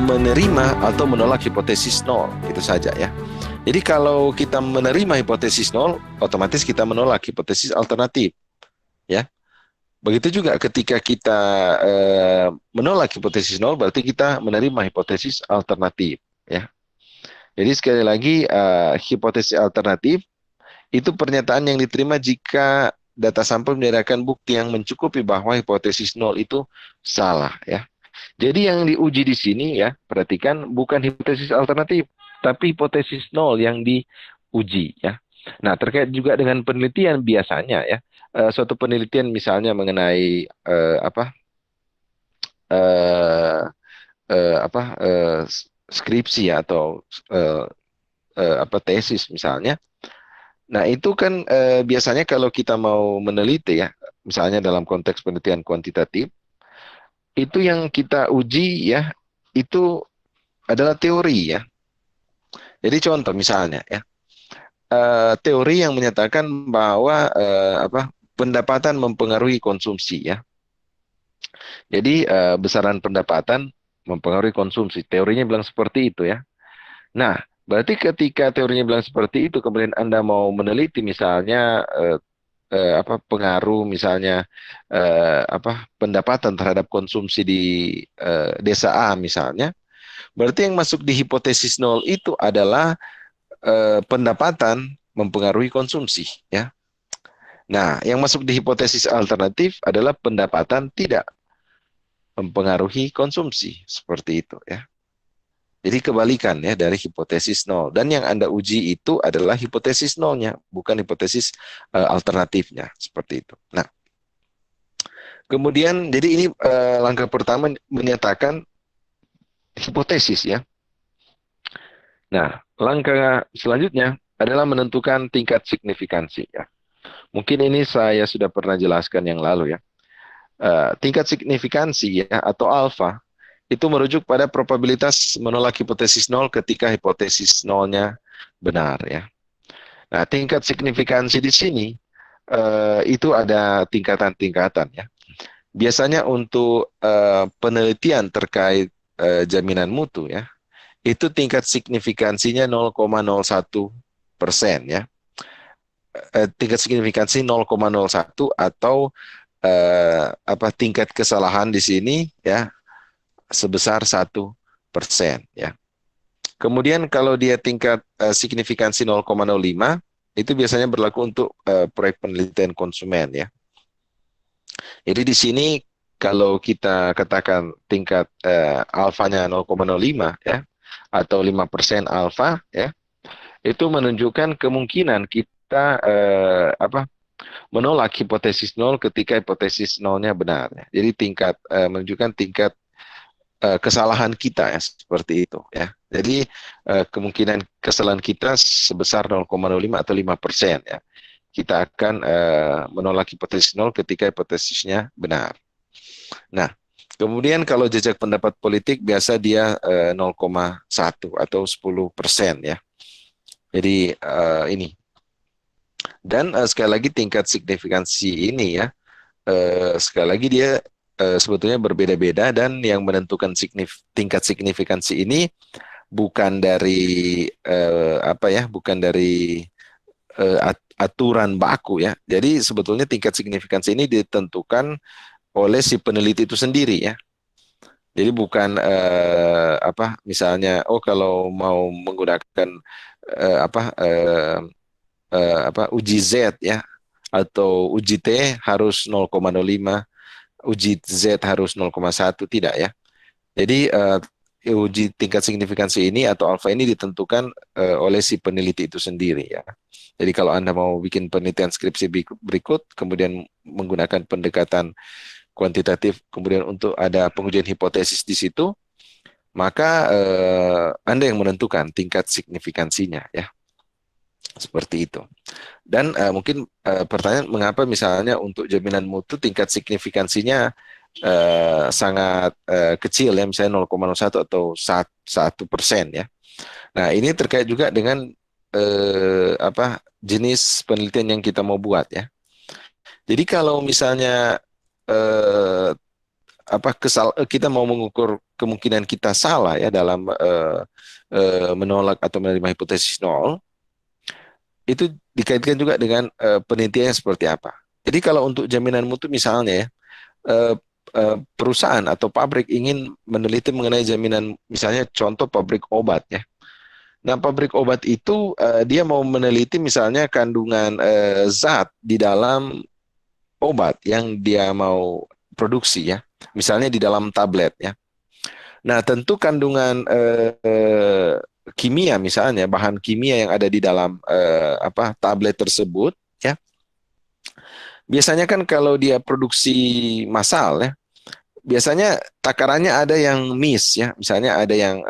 menerima atau menolak hipotesis nol, itu saja ya. Jadi kalau kita menerima hipotesis nol, otomatis kita menolak hipotesis alternatif, ya. Begitu juga ketika kita menolak hipotesis nol, berarti kita menerima hipotesis alternatif, ya. Jadi sekali lagi, hipotesis alternatif itu pernyataan yang diterima jika data sampel menyediakan bukti yang mencukupi bahwa hipotesis nol itu salah, ya. Jadi yang diuji di sini, ya, perhatikan, bukan hipotesis alternatif, tapi hipotesis nol yang diuji, ya. Nah, terkait juga dengan penelitian biasanya, ya, suatu penelitian misalnya mengenai eh, skripsi atau eh, tesis misalnya. Nah, itu kan biasanya kalau kita mau meneliti, ya, misalnya dalam konteks penelitian kuantitatif, itu yang kita uji, ya, itu adalah teori, ya. Jadi contoh misalnya, ya, teori yang menyatakan bahwa pendapatan mempengaruhi konsumsi, ya. Jadi besaran pendapatan mempengaruhi konsumsi. Teorinya bilang seperti itu, ya. Nah, berarti ketika teorinya bilang seperti itu, kemudian Anda mau meneliti misalnya pengaruh misalnya pendapatan terhadap konsumsi di desa A misalnya, berarti yang masuk di hipotesis nol itu adalah pendapatan mempengaruhi konsumsi, ya. Nah, yang masuk di hipotesis alternatif adalah pendapatan tidak mempengaruhi konsumsi, seperti itu, ya. Jadi kebalikan, ya, dari hipotesis nol. Dan yang Anda uji itu adalah hipotesis nolnya, bukan hipotesis alternatifnya, seperti itu. Nah, kemudian jadi ini langkah pertama menyatakan hipotesis, ya. Nah, langkah selanjutnya adalah menentukan tingkat signifikansi, ya. Mungkin ini saya sudah pernah jelaskan yang lalu, ya. Tingkat signifikansi, ya, atau alfa itu merujuk pada probabilitas menolak hipotesis nol ketika hipotesis nolnya benar, ya. Nah, tingkat signifikansi di sini itu ada tingkatan-tingkatan, ya. Biasanya untuk penelitian terkait jaminan mutu, ya, itu tingkat signifikansinya 0,01%, ya. Tingkat signifikansi 0,01 atau tingkat kesalahan di sini, ya, sebesar 1%, ya. Kemudian kalau dia tingkat signifikansi 0,05, itu biasanya berlaku untuk proyek penelitian konsumen, ya. Jadi di sini kalau kita katakan tingkat alfanya 0,05, ya, atau 5% alfa, ya, itu menunjukkan kemungkinan kita menolak hipotesis nol ketika hipotesis nolnya benar, ya. Jadi tingkat menunjukkan tingkat kesalahan kita, ya, seperti itu, ya. Jadi kemungkinan kesalahan kita sebesar 0,05 atau 5%, ya. Kita akan menolak hipotesis nol ketika hipotesisnya benar. Nah, kemudian kalau jejak pendapat politik biasa dia 0,1 atau 10%, ya. Jadi ini. Dan sekali lagi tingkat signifikansi ini, ya, sekali lagi dia sebetulnya berbeda-beda, dan yang menentukan tingkat signifikansi ini bukan dari bukan dari aturan baku, ya. Jadi sebetulnya tingkat signifikansi ini ditentukan oleh si peneliti itu sendiri, ya. Jadi bukan misalnya, oh, kalau mau menggunakan eh, apa eh, uji Z, ya, atau uji T harus 0,05, uji Z harus 0,1, tidak, ya. Jadi uji tingkat signifikansi ini atau alfa ini ditentukan oleh si peneliti itu sendiri, ya. Jadi kalau Anda mau bikin penelitian skripsi berikut, kemudian menggunakan pendekatan kuantitatif, kemudian untuk ada pengujian hipotesis di situ, maka Anda yang menentukan tingkat signifikansinya, ya. Seperti itu. Dan mungkin pertanyaan, mengapa misalnya untuk jaminan mutu tingkat signifikansinya sangat kecil, ya, misalnya 0,01 atau 1%, ya. Nah, ini terkait juga dengan jenis penelitian yang kita mau buat, ya. Jadi kalau misalnya eh, kita mau mengukur kemungkinan kita salah ya dalam menolak atau menerima hipotesis nol, itu dikaitkan juga dengan penelitiannya seperti apa. Jadi kalau untuk jaminan mutu misalnya ya, eh, perusahaan atau pabrik ingin meneliti mengenai jaminan, misalnya contoh pabrik obat ya. Nah, pabrik obat itu dia mau meneliti misalnya kandungan zat di dalam obat yang dia mau produksi ya. Misalnya di dalam tablet ya. Nah, tentu kandungan kimia misalnya bahan kimia yang ada di dalam tablet tersebut ya. Biasanya kan kalau dia produksi massal ya, biasanya takarannya ada yang miss ya. Misalnya ada yang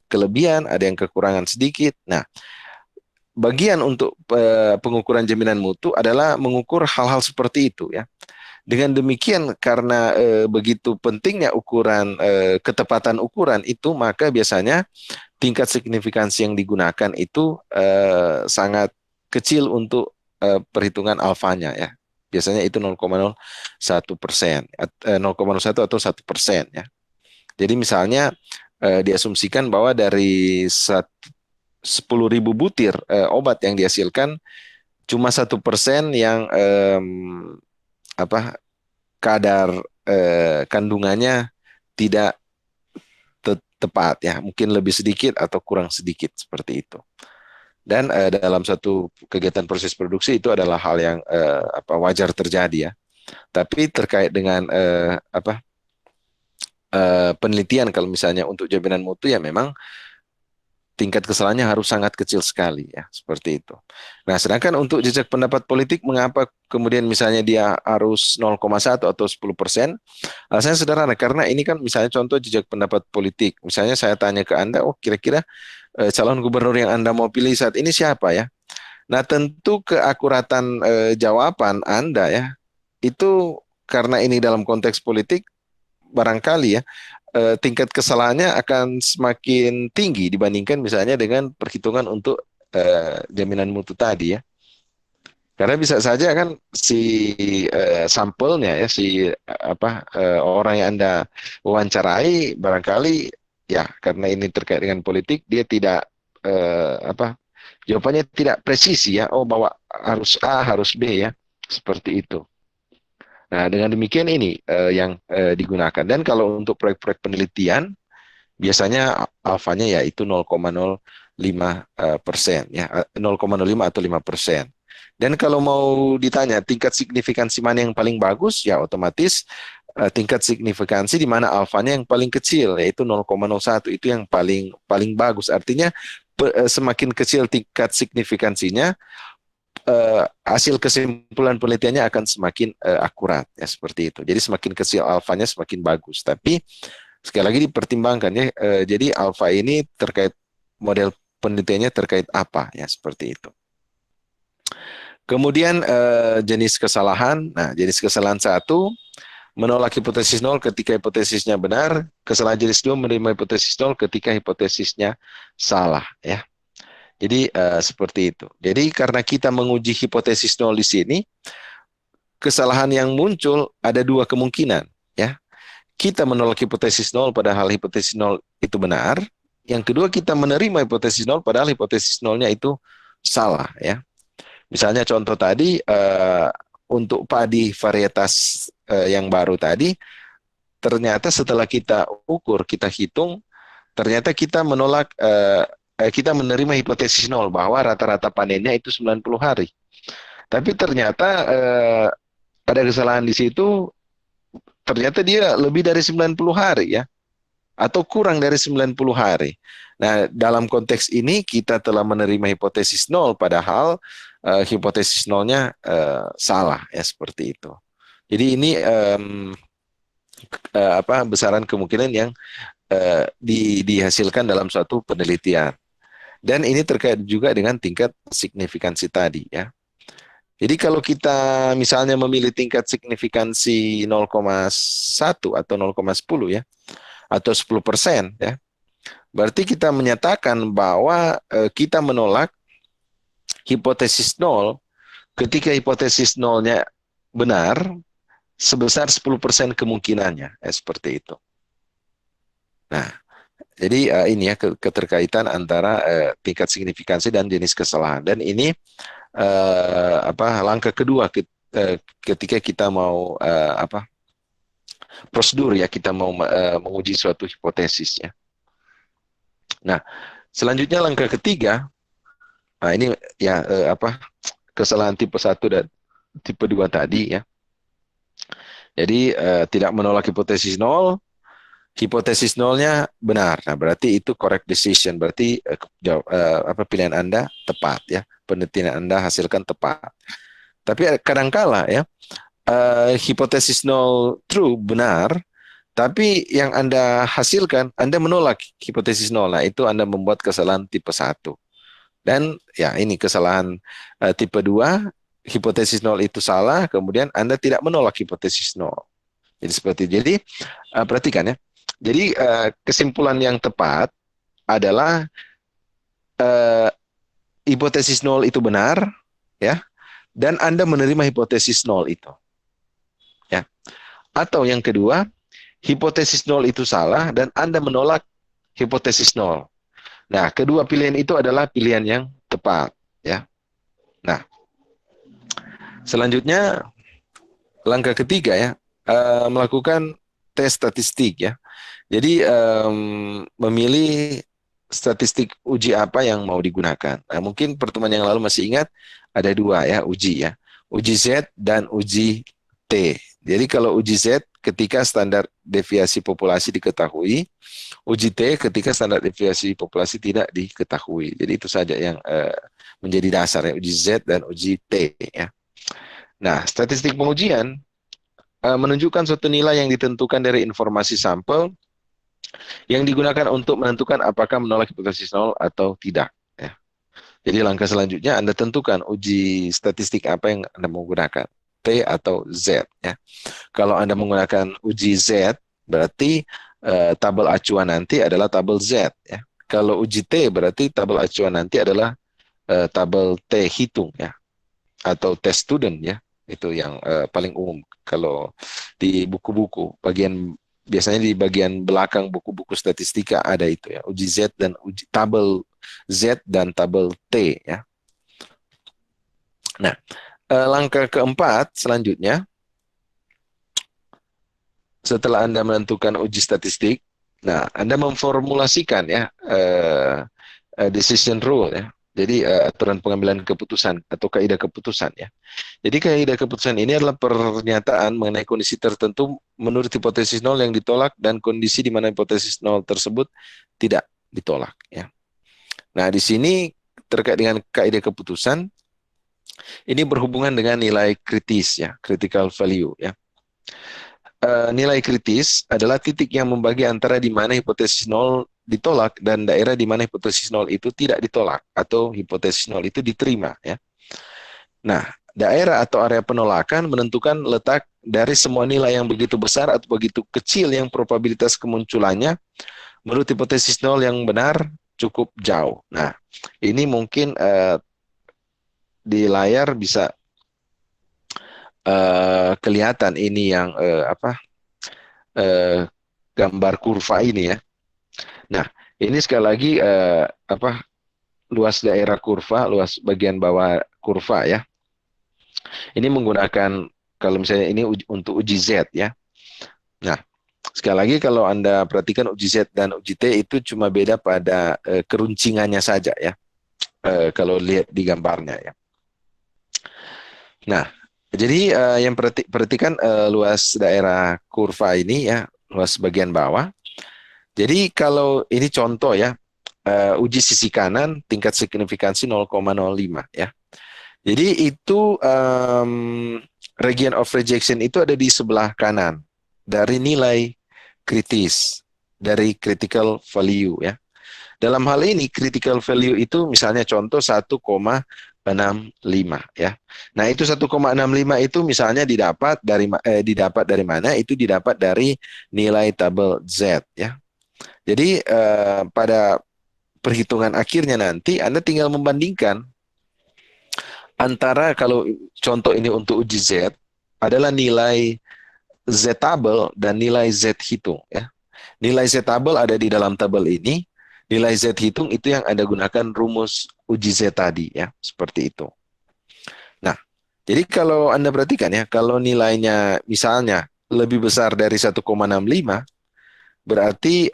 kelebihan, ada yang kekurangan sedikit. Nah, bagian untuk pengukuran jaminan mutu adalah mengukur hal-hal seperti itu ya. Dengan demikian, karena begitu pentingnya ukuran ketepatan ukuran itu, maka biasanya tingkat signifikansi yang digunakan itu sangat kecil untuk perhitungan alfanya ya. Biasanya itu 0,01%, 0,01 atau 1% ya. Jadi misalnya diasumsikan bahwa dari 10.000 butir obat yang dihasilkan, cuma 1% yang apa kadar kandungannya tidak tepat ya, mungkin lebih sedikit atau kurang sedikit seperti itu. Dan dalam satu kegiatan proses produksi itu adalah hal yang wajar terjadi ya. Tapi terkait dengan penelitian, kalau misalnya untuk jaminan mutu ya memang tingkat kesalahannya harus sangat kecil sekali ya, seperti itu. Nah, sedangkan untuk jejak pendapat politik, mengapa kemudian misalnya dia harus 0,1 atau 10%? Alasannya sederhana, karena ini kan misalnya contoh jejak pendapat politik. Misalnya saya tanya ke Anda, oh kira-kira calon gubernur yang Anda mau pilih saat ini siapa ya? Nah, tentu keakuratan jawaban Anda ya, itu karena ini dalam konteks politik, barangkali ya, tingkat kesalahannya akan semakin tinggi dibandingkan misalnya dengan perhitungan untuk jaminan mutu tadi ya. Karena bisa saja kan si sampelnya ya, si orang yang Anda wawancarai, barangkali ya karena ini terkait dengan politik, dia tidak jawabannya tidak presisi ya. Oh, bahwa harus A, harus B ya. Seperti itu. Nah, dengan demikian ini yang digunakan. Dan kalau untuk proyek-proyek penelitian, biasanya alfanya yaitu 0,05% ya, 0,05 atau 5%. Dan kalau mau ditanya tingkat signifikansi mana yang paling bagus, ya otomatis tingkat signifikansi di mana alfanya yang paling kecil, yaitu 0,01, itu yang paling paling bagus. Artinya semakin kecil tingkat signifikansinya, hasil kesimpulan penelitiannya akan semakin akurat ya, seperti itu. Jadi semakin kecil alfanya semakin bagus. Tapi sekali lagi dipertimbangkan ya. Jadi alfa ini terkait model penelitiannya terkait apa ya, seperti itu. Kemudian jenis kesalahan. Nah, jenis kesalahan satu, menolak hipotesis nol ketika hipotesisnya benar. Kesalahan jenis dua, menerima hipotesis nol ketika hipotesisnya salah ya. Jadi seperti itu. Jadi karena kita menguji hipotesis nol di sini, kesalahan yang muncul ada dua kemungkinan ya. Kita menolak hipotesis nol padahal hipotesis nol itu benar. Yang kedua, kita menerima hipotesis nol padahal hipotesis nolnya itu salah ya. Misalnya contoh tadi untuk padi varietas yang baru tadi, ternyata setelah kita ukur, kita hitung, ternyata kita menolak, kita menerima hipotesis nol bahwa rata-rata panennya itu 90 hari. Tapi ternyata ada kesalahan di situ, ternyata dia lebih dari 90 hari ya, atau kurang dari 90 hari. Nah, dalam konteks ini kita telah menerima hipotesis nol padahal hipotesis nolnya salah ya, seperti itu. Jadi ini besaran kemungkinan yang dihasilkan dalam suatu penelitian. Dan ini terkait juga dengan tingkat signifikansi tadi ya. Jadi kalau kita misalnya memilih tingkat signifikansi 0,1 atau 0,10 ya, atau 10% ya, berarti kita menyatakan bahwa kita menolak hipotesis nol ketika hipotesis nolnya benar, sebesar 10% kemungkinannya, seperti itu. Nah, jadi ini ya keterkaitan antara tingkat signifikansi dan jenis kesalahan. Dan ini langkah kedua ketika kita mau prosedur ya, kita mau menguji suatu hipotesis ya. Nah, selanjutnya langkah ketiga, nah ini ya kesalahan tipe 1 dan tipe 2 tadi ya. Jadi tidak menolak hipotesis nol, hipotesis nolnya benar. Nah, berarti itu correct decision, berarti pilihan Anda tepat ya. Penelitian Anda hasilkan tepat. Tapi kadangkala ya, hipotesis nol true benar, tapi yang Anda hasilkan, Anda menolak hipotesis nol. Nah, itu Anda membuat kesalahan tipe 1. Dan ya ini kesalahan tipe 2, hipotesis nol itu salah, kemudian Anda tidak menolak hipotesis nol. Jadi seperti itu. Jadi perhatikan ya. Jadi kesimpulan yang tepat adalah hipotesis nol itu benar ya, dan Anda menerima hipotesis nol itu. Ya. Atau yang kedua, hipotesis nol itu salah dan Anda menolak hipotesis nol. Nah, kedua pilihan itu adalah pilihan yang tepat ya. Nah, selanjutnya langkah ketiga ya, melakukan tes statistik ya. Jadi memilih statistik uji apa yang mau digunakan. Nah, mungkin pertemuan yang lalu masih ingat ada dua ya uji ya. Uji Z dan uji T. Jadi kalau uji Z ketika standar deviasi populasi diketahui, uji T ketika standar deviasi populasi tidak diketahui. Jadi itu saja yang menjadi dasar ya, uji Z dan uji T ya. Nah, statistik pengujian menunjukkan suatu nilai yang ditentukan dari informasi sampel yang digunakan untuk menentukan apakah menolak hipotesis nol atau tidak. Ya. Jadi langkah selanjutnya Anda tentukan uji statistik apa yang Anda mau gunakan, T atau Z. Ya. Kalau Anda menggunakan uji Z, berarti tabel acuan nanti adalah tabel Z. Ya. Kalau uji T, berarti tabel acuan nanti adalah tabel T hitung ya, atau test student ya. Itu yang paling umum kalau di buku-buku biasanya di bagian belakang buku-buku statistika ada itu ya, uji Z dan uji tabel Z dan tabel T ya. Nah, langkah keempat selanjutnya, setelah Anda menentukan uji statistik, nah Anda memformulasikan ya decision rule ya. Jadi aturan pengambilan keputusan atau kaidah keputusan ya. Jadi kaidah keputusan ini adalah pernyataan mengenai kondisi tertentu menurut hipotesis nol yang ditolak dan kondisi di mana hipotesis nol tersebut tidak ditolak ya. Nah, di sini terkait dengan kaidah keputusan ini berhubungan dengan nilai kritis ya, critical value ya. Nilai kritis adalah titik yang membagi antara di mana hipotesis nol ditolak dan daerah di mana hipotesis nol itu tidak ditolak atau hipotesis nol itu diterima ya. Nah, daerah atau area penolakan menentukan letak dari semua nilai yang begitu besar atau begitu kecil yang probabilitas kemunculannya menurut hipotesis nol yang benar cukup jauh. Nah, ini mungkin di layar bisa kelihatan ini yang gambar kurva ini ya. Nah, ini sekali lagi luas daerah kurva, luas bagian bawah kurva ya. Ini menggunakan kalau misalnya ini untuk uji Z ya. Nah, sekali lagi kalau Anda perhatikan uji Z dan uji T itu cuma beda pada keruncingannya saja ya. Kalau lihat di gambarnya ya. Nah, jadi yang perhatikan luas daerah kurva ini ya, luas bagian bawah. Jadi kalau ini contoh ya, uji sisi kanan tingkat signifikansi 0,05 ya. Jadi itu region of rejection itu ada di sebelah kanan dari nilai kritis, dari critical value ya. Dalam hal ini critical value itu misalnya contoh 1,65 ya. Nah, itu 1,65 itu misalnya didapat dari mana? Itu didapat dari nilai tabel Z ya. Jadi pada perhitungan akhirnya nanti Anda tinggal membandingkan antara kalau contoh ini untuk uji Z adalah nilai Z-tabel dan nilai Z hitung ya. Nilai Z-tabel ada di dalam tabel ini, nilai Z hitung itu yang Anda gunakan rumus uji Z tadi ya, seperti itu. Nah, jadi kalau Anda perhatikan ya, kalau nilainya misalnya lebih besar dari 1,65, berarti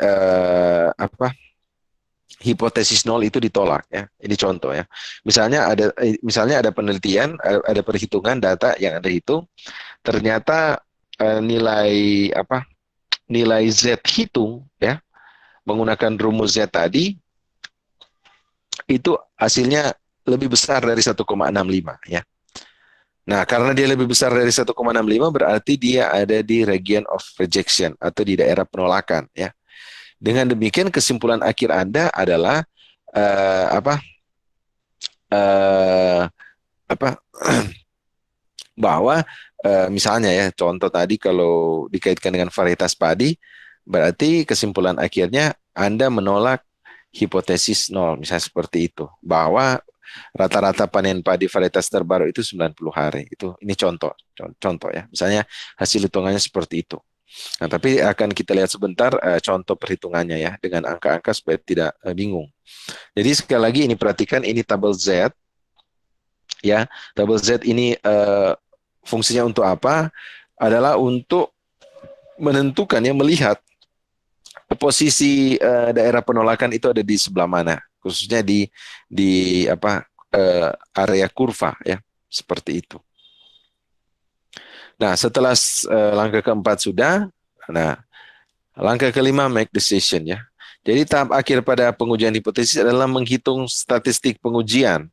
hipotesis nol itu ditolak ya. Ini contoh ya. Misalnya ada penelitian, ada perhitungan data yang Anda hitung, ternyata nilai nilai Z hitung ya menggunakan rumus Z tadi itu hasilnya lebih besar dari 1,65 ya. Nah, karena dia lebih besar dari 1,65 berarti dia ada di region of rejection atau di daerah penolakan ya. Dengan demikian kesimpulan akhir Anda adalah eh, apa eh, apa bahwa misalnya ya contoh tadi kalau dikaitkan dengan varietas padi berarti kesimpulan akhirnya Anda menolak hipotesis nol misalnya seperti itu bahwa rata-rata panen padi varietas terbaru itu 90 hari. Ini contoh ya. Misalnya hasil hitungannya seperti itu. Nah, tapi akan kita lihat sebentar contoh perhitungannya ya dengan angka-angka supaya tidak bingung. Jadi sekali lagi ini perhatikan ini tabel Z ya. Tabel Z ini fungsinya untuk apa? Adalah untuk menentukan ya melihat posisi daerah penolakan itu ada di sebelah mana, khususnya di area kurva ya, seperti itu. Nah, setelah langkah keempat sudah, nah langkah kelima make decision ya. Jadi tahap akhir pada pengujian hipotesis adalah menghitung statistik pengujian,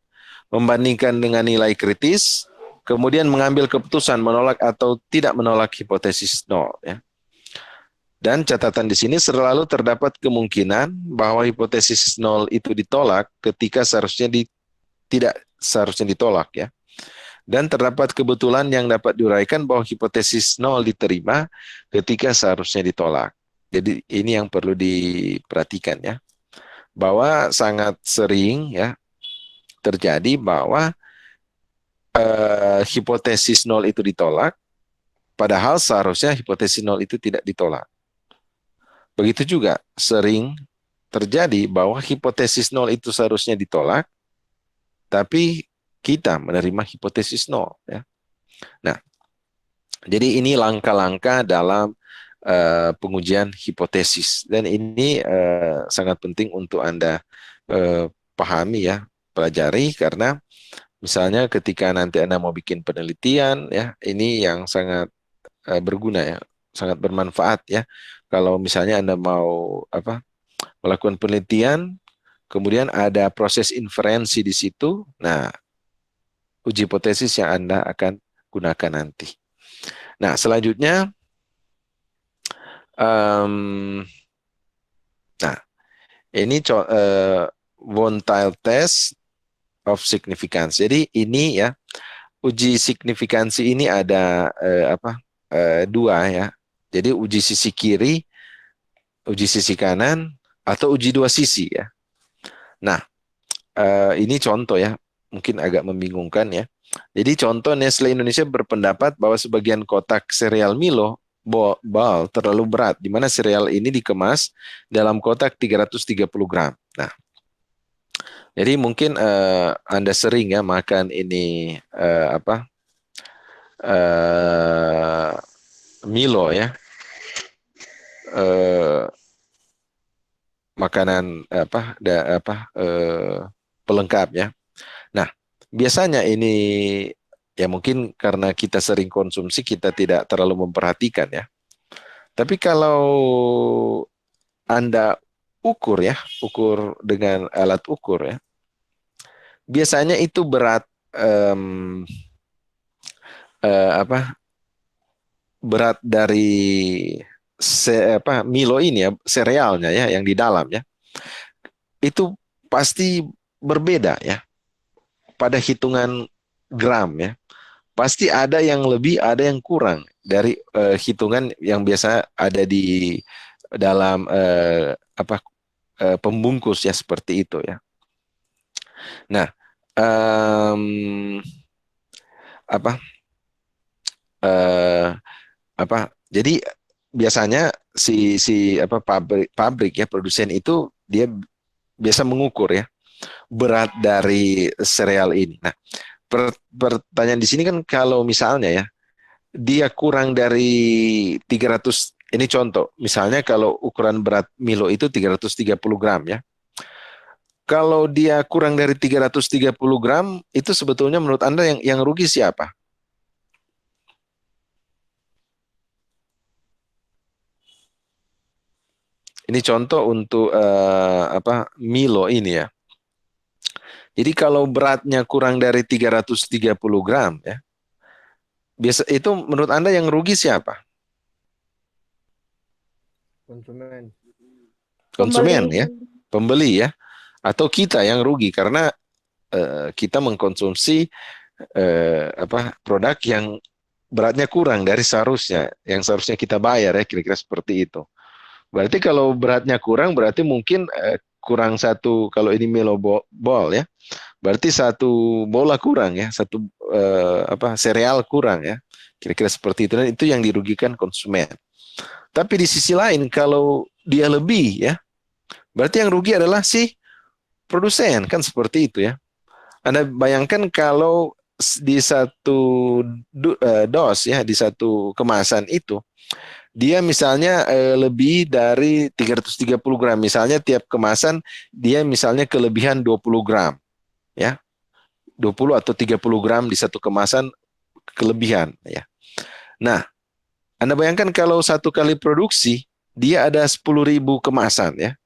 membandingkan dengan nilai kritis, kemudian mengambil keputusan menolak atau tidak menolak hipotesis nol ya. Dan catatan di sini selalu terdapat kemungkinan bahwa hipotesis nol itu ditolak ketika tidak seharusnya ditolak ya. Dan terdapat kebetulan yang dapat diuraikan bahwa hipotesis nol diterima ketika seharusnya ditolak. Jadi ini yang perlu diperhatikan ya. Bahwa sangat sering ya terjadi bahwa hipotesis nol itu ditolak, padahal seharusnya hipotesis nol itu tidak ditolak. Begitu juga sering terjadi bahwa hipotesis nol itu seharusnya ditolak, tapi kita menerima hipotesis nol. Ya. Nah, jadi ini langkah-langkah dalam pengujian hipotesis dan ini sangat penting untuk Anda pahami ya, pelajari karena misalnya ketika nanti Anda mau bikin penelitian ya, ini yang sangat berguna ya, sangat bermanfaat ya. Kalau misalnya Anda mau melakukan penelitian, kemudian ada proses inferensi di situ. Nah, uji hipotesis yang Anda akan gunakan nanti. Nah, selanjutnya, um, nah ini Von-Tile test of significance. Jadi ini ya uji signifikansi ini ada dua ya. Jadi uji sisi kiri, uji sisi kanan, atau uji dua sisi ya. Nah, ini contoh ya, mungkin agak membingungkan ya. Jadi contoh Nestle Indonesia berpendapat bahwa sebagian kotak sereal Milo bal terlalu berat, di mana sereal ini dikemas dalam kotak 330 gram. Nah, jadi mungkin Anda sering ya makan ini Milo ya, eh, makanan pelengkap ya. Nah, biasanya ini ya mungkin karena kita sering konsumsi kita tidak terlalu memperhatikan ya. Tapi kalau Anda ukur dengan alat ukur ya, biasanya itu berat em, apa berat dari Milo ini ya, serealnya ya yang di dalam ya. Itu pasti berbeda ya pada hitungan gram ya. Pasti ada yang lebih, ada yang kurang dari hitungan yang biasa ada di dalam pembungkus ya seperti itu ya. Nah, em, apa eh, apa Jadi biasanya si apa pabrik ya produsen itu dia biasa mengukur ya berat dari sereal ini. Nah, pertanyaan di sini kan kalau misalnya ya dia kurang dari 300, ini contoh, misalnya kalau ukuran berat Milo itu 330 gram ya. Kalau dia kurang dari 330 gram, itu sebetulnya menurut Anda yang rugi siapa? Ini contoh untuk apa Milo ini ya. Jadi kalau beratnya kurang dari 330 gram ya, biasa itu menurut Anda yang rugi siapa? konsumen. Konsumen Pembeli. ya, pembeli ya, atau kita yang rugi karena kita mengkonsumsi apa produk yang beratnya kurang dari seharusnya, yang seharusnya kita bayar ya, kira-kira seperti itu. Berarti kalau beratnya kurang, berarti mungkin kurang satu, kalau ini Milo ball ya, berarti satu bola kurang ya, satu apa sereal kurang ya, kira-kira seperti itu. Dan itu yang dirugikan konsumen. Tapi di sisi lain, kalau dia lebih ya, berarti yang rugi adalah si produsen, kan seperti itu ya. Anda bayangkan kalau di satu dos ya, di satu kemasan itu, dia misalnya lebih dari 330 gram. Misalnya tiap kemasan dia misalnya kelebihan 20 gram. Ya, 20 atau 30 gram di satu kemasan kelebihan. Ya. Nah, Anda bayangkan kalau satu kali produksi, dia ada 10.000 kemasan. Ya.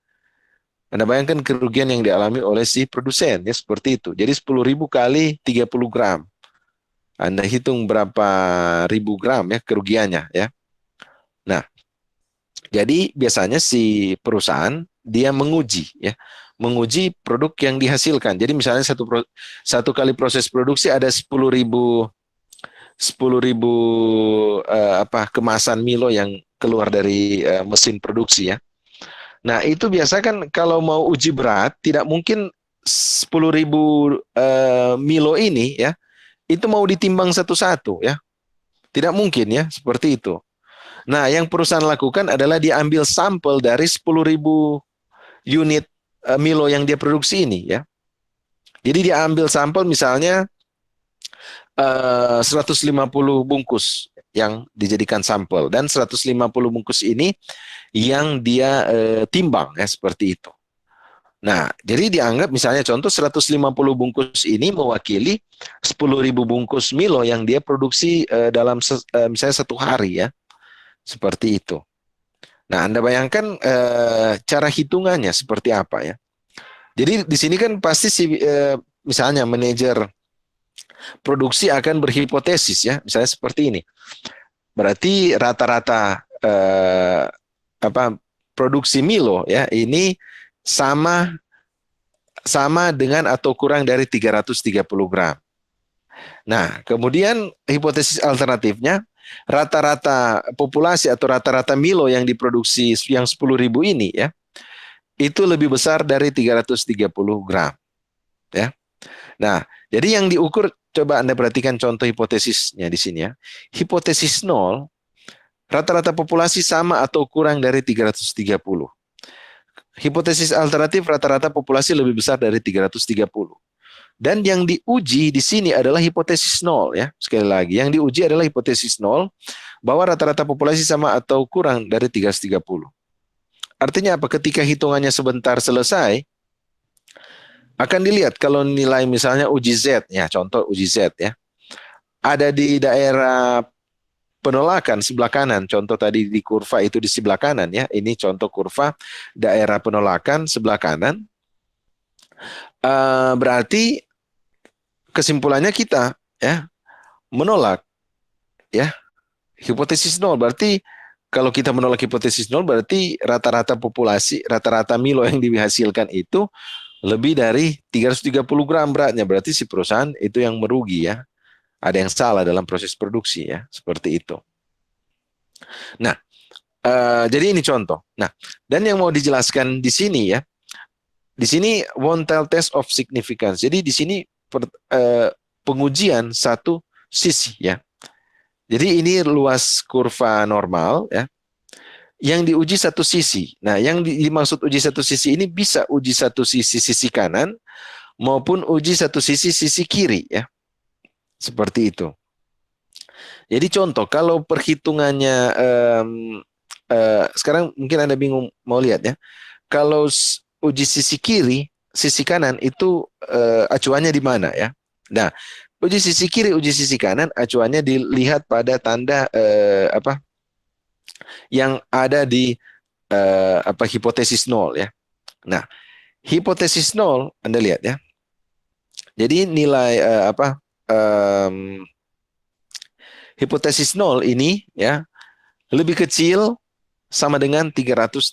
Anda bayangkan kerugian yang dialami oleh si produsen. Ya, seperti itu. Jadi 10.000 kali 30 gram. Anda hitung berapa ribu gram ya kerugiannya. Ya. Nah, jadi biasanya si perusahaan dia menguji ya, menguji produk yang dihasilkan. Jadi misalnya satu kali proses produksi ada 10.000 apa kemasan Milo yang keluar dari mesin produksi ya. Nah, itu biasa kan kalau mau uji berat tidak mungkin 10.000 Milo ini ya, itu mau ditimbang satu-satu ya. Tidak mungkin ya, seperti itu. Nah, yang perusahaan lakukan adalah diambil sampel dari 10.000 unit Milo yang dia produksi ini ya. Jadi dia ambil sampel misalnya 150 bungkus yang dijadikan sampel dan 150 bungkus ini yang dia timbang ya seperti itu. Nah, jadi dianggap misalnya contoh 150 bungkus ini mewakili 10.000 bungkus Milo yang dia produksi dalam misalnya satu hari ya. Seperti itu. Nah, Anda bayangkan cara hitungannya seperti apa ya. Jadi di sini kan pasti si misalnya manajer produksi akan berhipotesis ya, misalnya seperti ini. Berarti rata-rata apa produksi Milo ya ini sama sama dengan atau kurang dari 330 gram. Nah, kemudian hipotesis alternatifnya rata-rata populasi atau rata-rata Milo yang diproduksi yang 10.000 ini ya itu lebih besar dari 330 gram ya. Nah, jadi yang diukur coba Anda perhatikan contoh hipotesisnya di sini ya. Hipotesis nol, rata-rata populasi sama atau kurang dari 330. Hipotesis alternatif rata-rata populasi lebih besar dari 330. Dan yang diuji di sini adalah hipotesis nol ya. Sekali lagi, yang diuji adalah hipotesis nol bahwa rata-rata populasi sama atau kurang dari 330. Artinya apa? Ketika hitungannya sebentar selesai, akan dilihat kalau nilai misalnya uji Z, ya contoh uji Z ya, ada di daerah penolakan sebelah kanan, contoh tadi di kurva itu di sebelah kanan ya, ini contoh kurva daerah penolakan sebelah kanan, berarti kesimpulannya kita ya menolak ya hipotesis nol. Berarti kalau kita menolak hipotesis nol berarti rata-rata populasi, rata-rata Milo yang dihasilkan itu lebih dari 330 gram beratnya. Berarti si perusahaan itu yang merugi ya. Ada yang salah dalam proses produksi ya, seperti itu. Nah, jadi ini contoh. Nah, dan yang mau dijelaskan di sini ya, di sini one tile test of significance. Jadi di sini pengujian satu sisi ya. Jadi ini luas kurva normal ya, yang diuji satu sisi. Nah, yang dimaksud uji satu sisi ini bisa uji satu sisi kanan maupun uji satu sisi kiri ya. Seperti itu. Jadi contoh kalau perhitungannya sekarang mungkin Anda bingung mau lihat ya. Kalau uji sisi kiri, sisi kanan itu acuannya di mana ya? Nah, uji sisi kiri, uji sisi kanan acuannya dilihat pada tanda apa yang ada di apa hipotesis nol ya. Nah, hipotesis nol Anda lihat ya. Jadi nilai apa hipotesis nol ini ya lebih kecil sama dengan 330.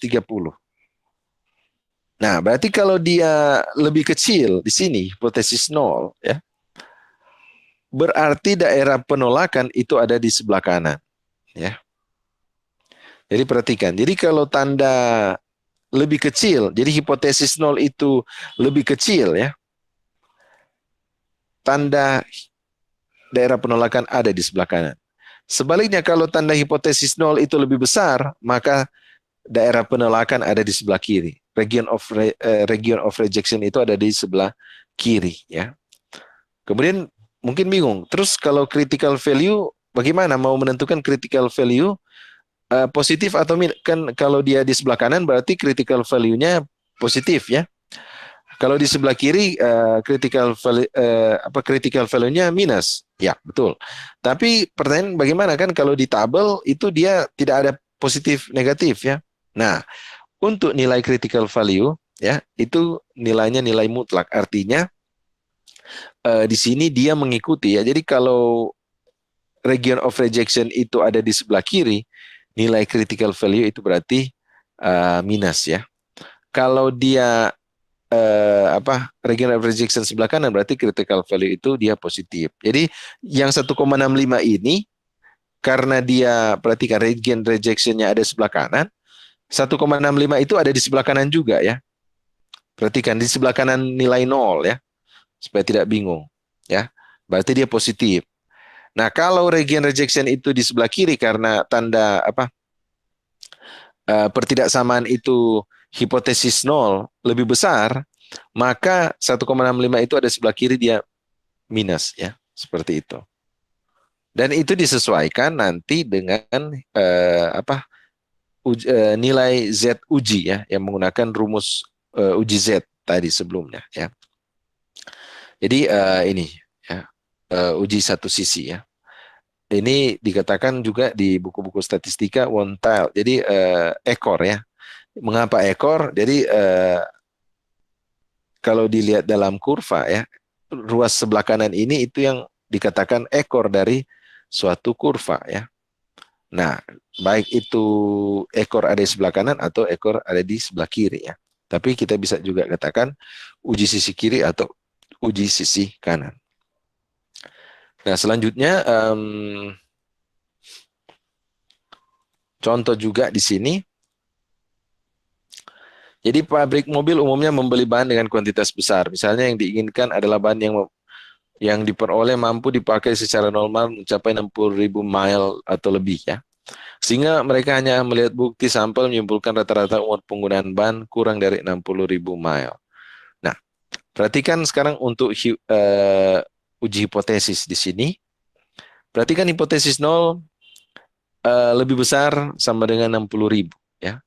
Nah, berarti kalau dia lebih kecil di sini hipotesis nol ya, berarti daerah penolakan itu ada di sebelah kanan ya. Jadi perhatikan. Jadi kalau tanda lebih kecil, jadi hipotesis nol itu lebih kecil ya. Tanda daerah penolakan ada di sebelah kanan. Sebaliknya kalau tanda hipotesis nol itu lebih besar, maka daerah penolakan ada di sebelah kiri. Region of rejection itu ada di sebelah kiri ya. Kemudian mungkin bingung. Terus kalau critical value bagaimana mau menentukan critical value positif atau kan kalau dia di sebelah kanan berarti critical value-nya positif ya. Kalau di sebelah kiri critical value-nya minus. Ya, betul. Tapi pertanyaan bagaimana kan kalau di tabel itu dia tidak ada positif negatif ya. Nah, untuk nilai critical value ya, itu nilainya nilai mutlak. Artinya di sini dia mengikuti ya. Jadi kalau region of rejection itu ada di sebelah kiri, nilai critical value itu berarti minus ya. Kalau dia region of rejection sebelah kanan berarti critical value itu dia positif. Jadi yang 1,65 ini karena dia perhatikan region rejectionnya ada sebelah kanan, 1,65 itu ada di sebelah kanan juga ya. Perhatikan di sebelah kanan nilai 0 ya, supaya tidak bingung ya. Berarti dia positif. Nah, kalau region rejection itu di sebelah kiri karena tanda pertidaksamaan itu hipotesis 0 lebih besar, maka 1,65 itu ada sebelah kiri dia minus ya, seperti itu. Dan itu disesuaikan nanti dengan nilai Z uji ya, yang menggunakan rumus uji Z tadi sebelumnya ya. Jadi ini ya, uji satu sisi ya. Ini dikatakan juga di buku-buku statistika one tile. Jadi ekor ya. Mengapa ekor? Jadi kalau dilihat dalam kurva ya, ruas sebelah kanan ini itu yang dikatakan ekor dari suatu kurva ya. Nah, baik itu ekor ada di sebelah kanan atau ekor ada di sebelah kiri ya. Tapi kita bisa juga katakan uji sisi kiri atau uji sisi kanan. Nah, selanjutnya contoh juga di sini. Jadi pabrik mobil umumnya membeli bahan dengan kuantitas besar. Misalnya yang diinginkan adalah bahan yang diperoleh mampu dipakai secara normal mencapai 60.000 mile atau lebih ya. Sehingga mereka hanya melihat bukti sampel menyimpulkan rata-rata umur penggunaan bahan kurang dari 60.000 mile. Nah, perhatikan sekarang untuk uji hipotesis di sini. Perhatikan hipotesis 0 lebih besar sama dengan 60.000 ya.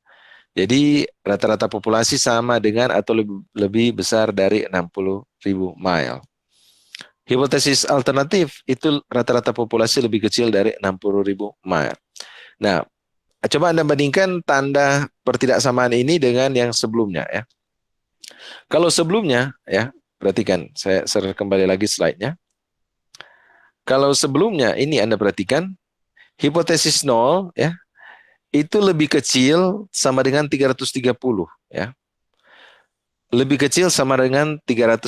Jadi rata-rata populasi sama dengan atau lebih besar dari 60.000 mile. Hipotesis alternatif itu rata-rata populasi lebih kecil dari 60.000 mile. Nah, coba Anda bandingkan tanda pertidaksamaan ini dengan yang sebelumnya ya. Kalau sebelumnya ya, perhatikan, saya share kembali lagi slide-nya. Kalau sebelumnya ini Anda perhatikan hipotesis 0 ya, itu lebih kecil sama dengan 330 ya. Lebih kecil sama dengan 330.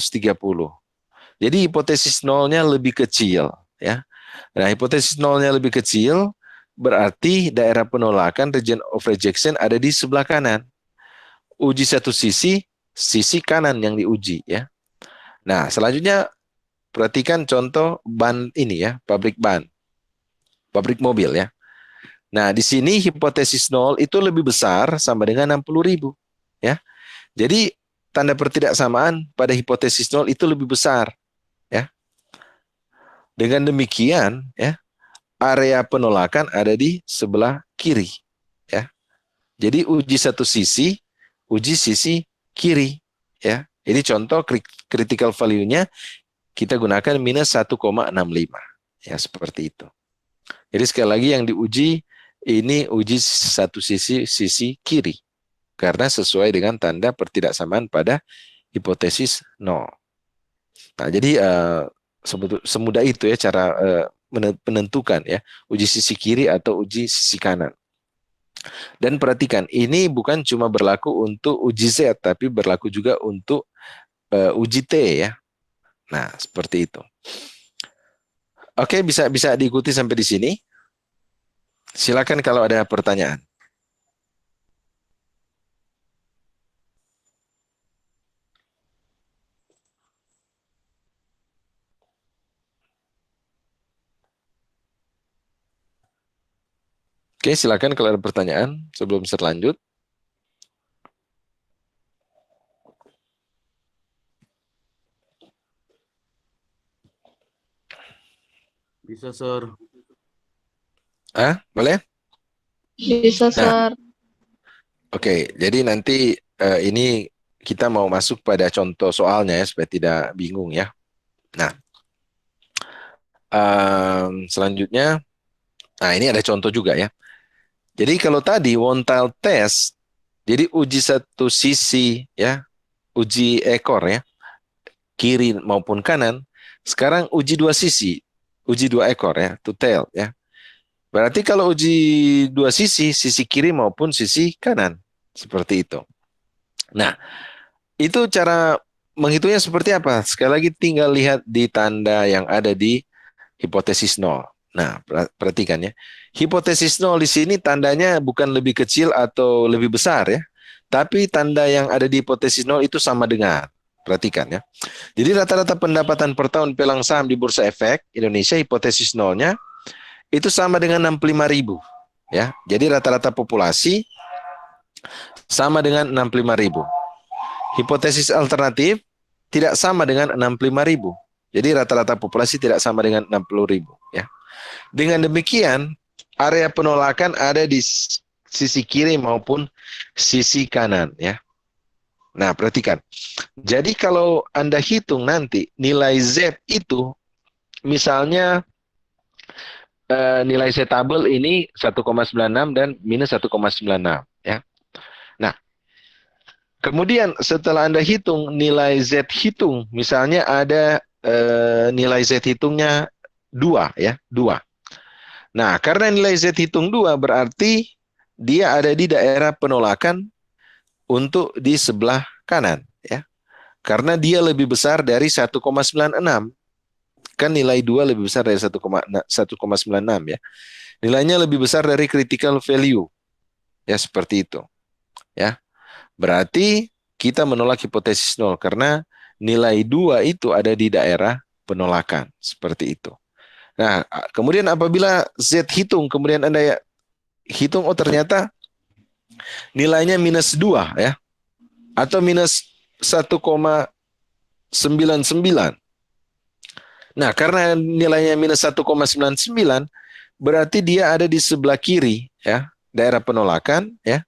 Jadi hipotesis nolnya lebih kecil ya. Nah, hipotesis nolnya lebih kecil berarti daerah penolakan region of rejection ada di sebelah kanan. Uji satu sisi kanan yang diuji ya. Nah, selanjutnya perhatikan contoh ban ini ya, pabrik ban. pabrik mobil ya. Nah, di sini hipotesis nol itu lebih besar sama dengan 60.000 ya. Jadi tanda pertidaksamaan pada hipotesis nol itu lebih besar ya. Dengan demikian ya, area penolakan ada di sebelah kiri ya. Jadi uji satu sisi, uji sisi kiri ya. Ini contoh critical value-nya kita gunakan minus 1,65 ya, seperti itu. Jadi sekali lagi yang diuji ini uji satu sisi kiri karena sesuai dengan tanda pertidaksamaan pada hipotesis nol. Nah, jadi semudah itu ya cara menentukan ya uji sisi kiri atau uji sisi kanan. Dan perhatikan, ini bukan cuma berlaku untuk uji Z, tapi berlaku juga untuk uji T ya. Nah, seperti itu. Oke, bisa diikuti sampai di sini. Silakan kalau ada pertanyaan. Oke, silakan kalau ada pertanyaan sebelum saya lanjut. Bisa, Sir. Boleh? Bisa, Nah, Sir. oke, jadi nanti ini kita mau masuk pada contoh soalnya ya, supaya tidak bingung ya. Nah, selanjutnya, nah ini ada contoh juga ya. Jadi kalau tadi one tile test, jadi uji satu sisi ya, uji ekor ya, kiri maupun kanan. Sekarang uji dua sisi, uji dua ekor ya, two tail ya. Berarti kalau uji dua sisi kiri maupun sisi kanan, seperti itu. Nah, itu cara menghitungnya seperti apa? Sekali lagi tinggal lihat di tanda yang ada di hipotesis nol. Nah, perhatikan ya. Hipotesis nol di sini tandanya bukan lebih kecil atau lebih besar ya. Tapi tanda yang ada di hipotesis nol itu sama dengan. Perhatikan ya. Jadi rata-rata pendapatan per tahun pelang saham di Bursa Efek Indonesia hipotesis nolnya itu sama dengan 65.000 ya. Jadi rata-rata populasi sama dengan 65.000. Hipotesis alternatif tidak sama dengan 65.000. Jadi rata-rata populasi tidak sama dengan 60.000 ya. Dengan demikian, area penolakan ada di sisi kiri maupun sisi kanan ya. Nah, perhatikan. Jadi kalau Anda hitung nanti nilai Z itu misalnya nilai Z tabel ini 1,96 dan minus 1,96 ya. Nah, kemudian setelah Anda hitung nilai Z hitung, misalnya ada nilai Z hitungnya 2 ya, 2. Nah, karena nilai Z hitung 2 berarti dia ada di daerah penolakan untuk di sebelah kanan ya. Karena dia lebih besar dari 1,96. Kan nilai 2 lebih besar dari 1,96 ya. Nilainya lebih besar dari critical value. Ya, seperti itu. Ya. Berarti kita menolak hipotesis nol karena nilai 2 itu ada di daerah penolakan. Seperti itu. Nah, kemudian apabila Z hitung, kemudian Anda hitung, oh ternyata nilainya minus 2 ya. Atau minus 1,99. Nah, karena nilainya minus 1,99, berarti dia ada di sebelah kiri ya, daerah penolakan ya.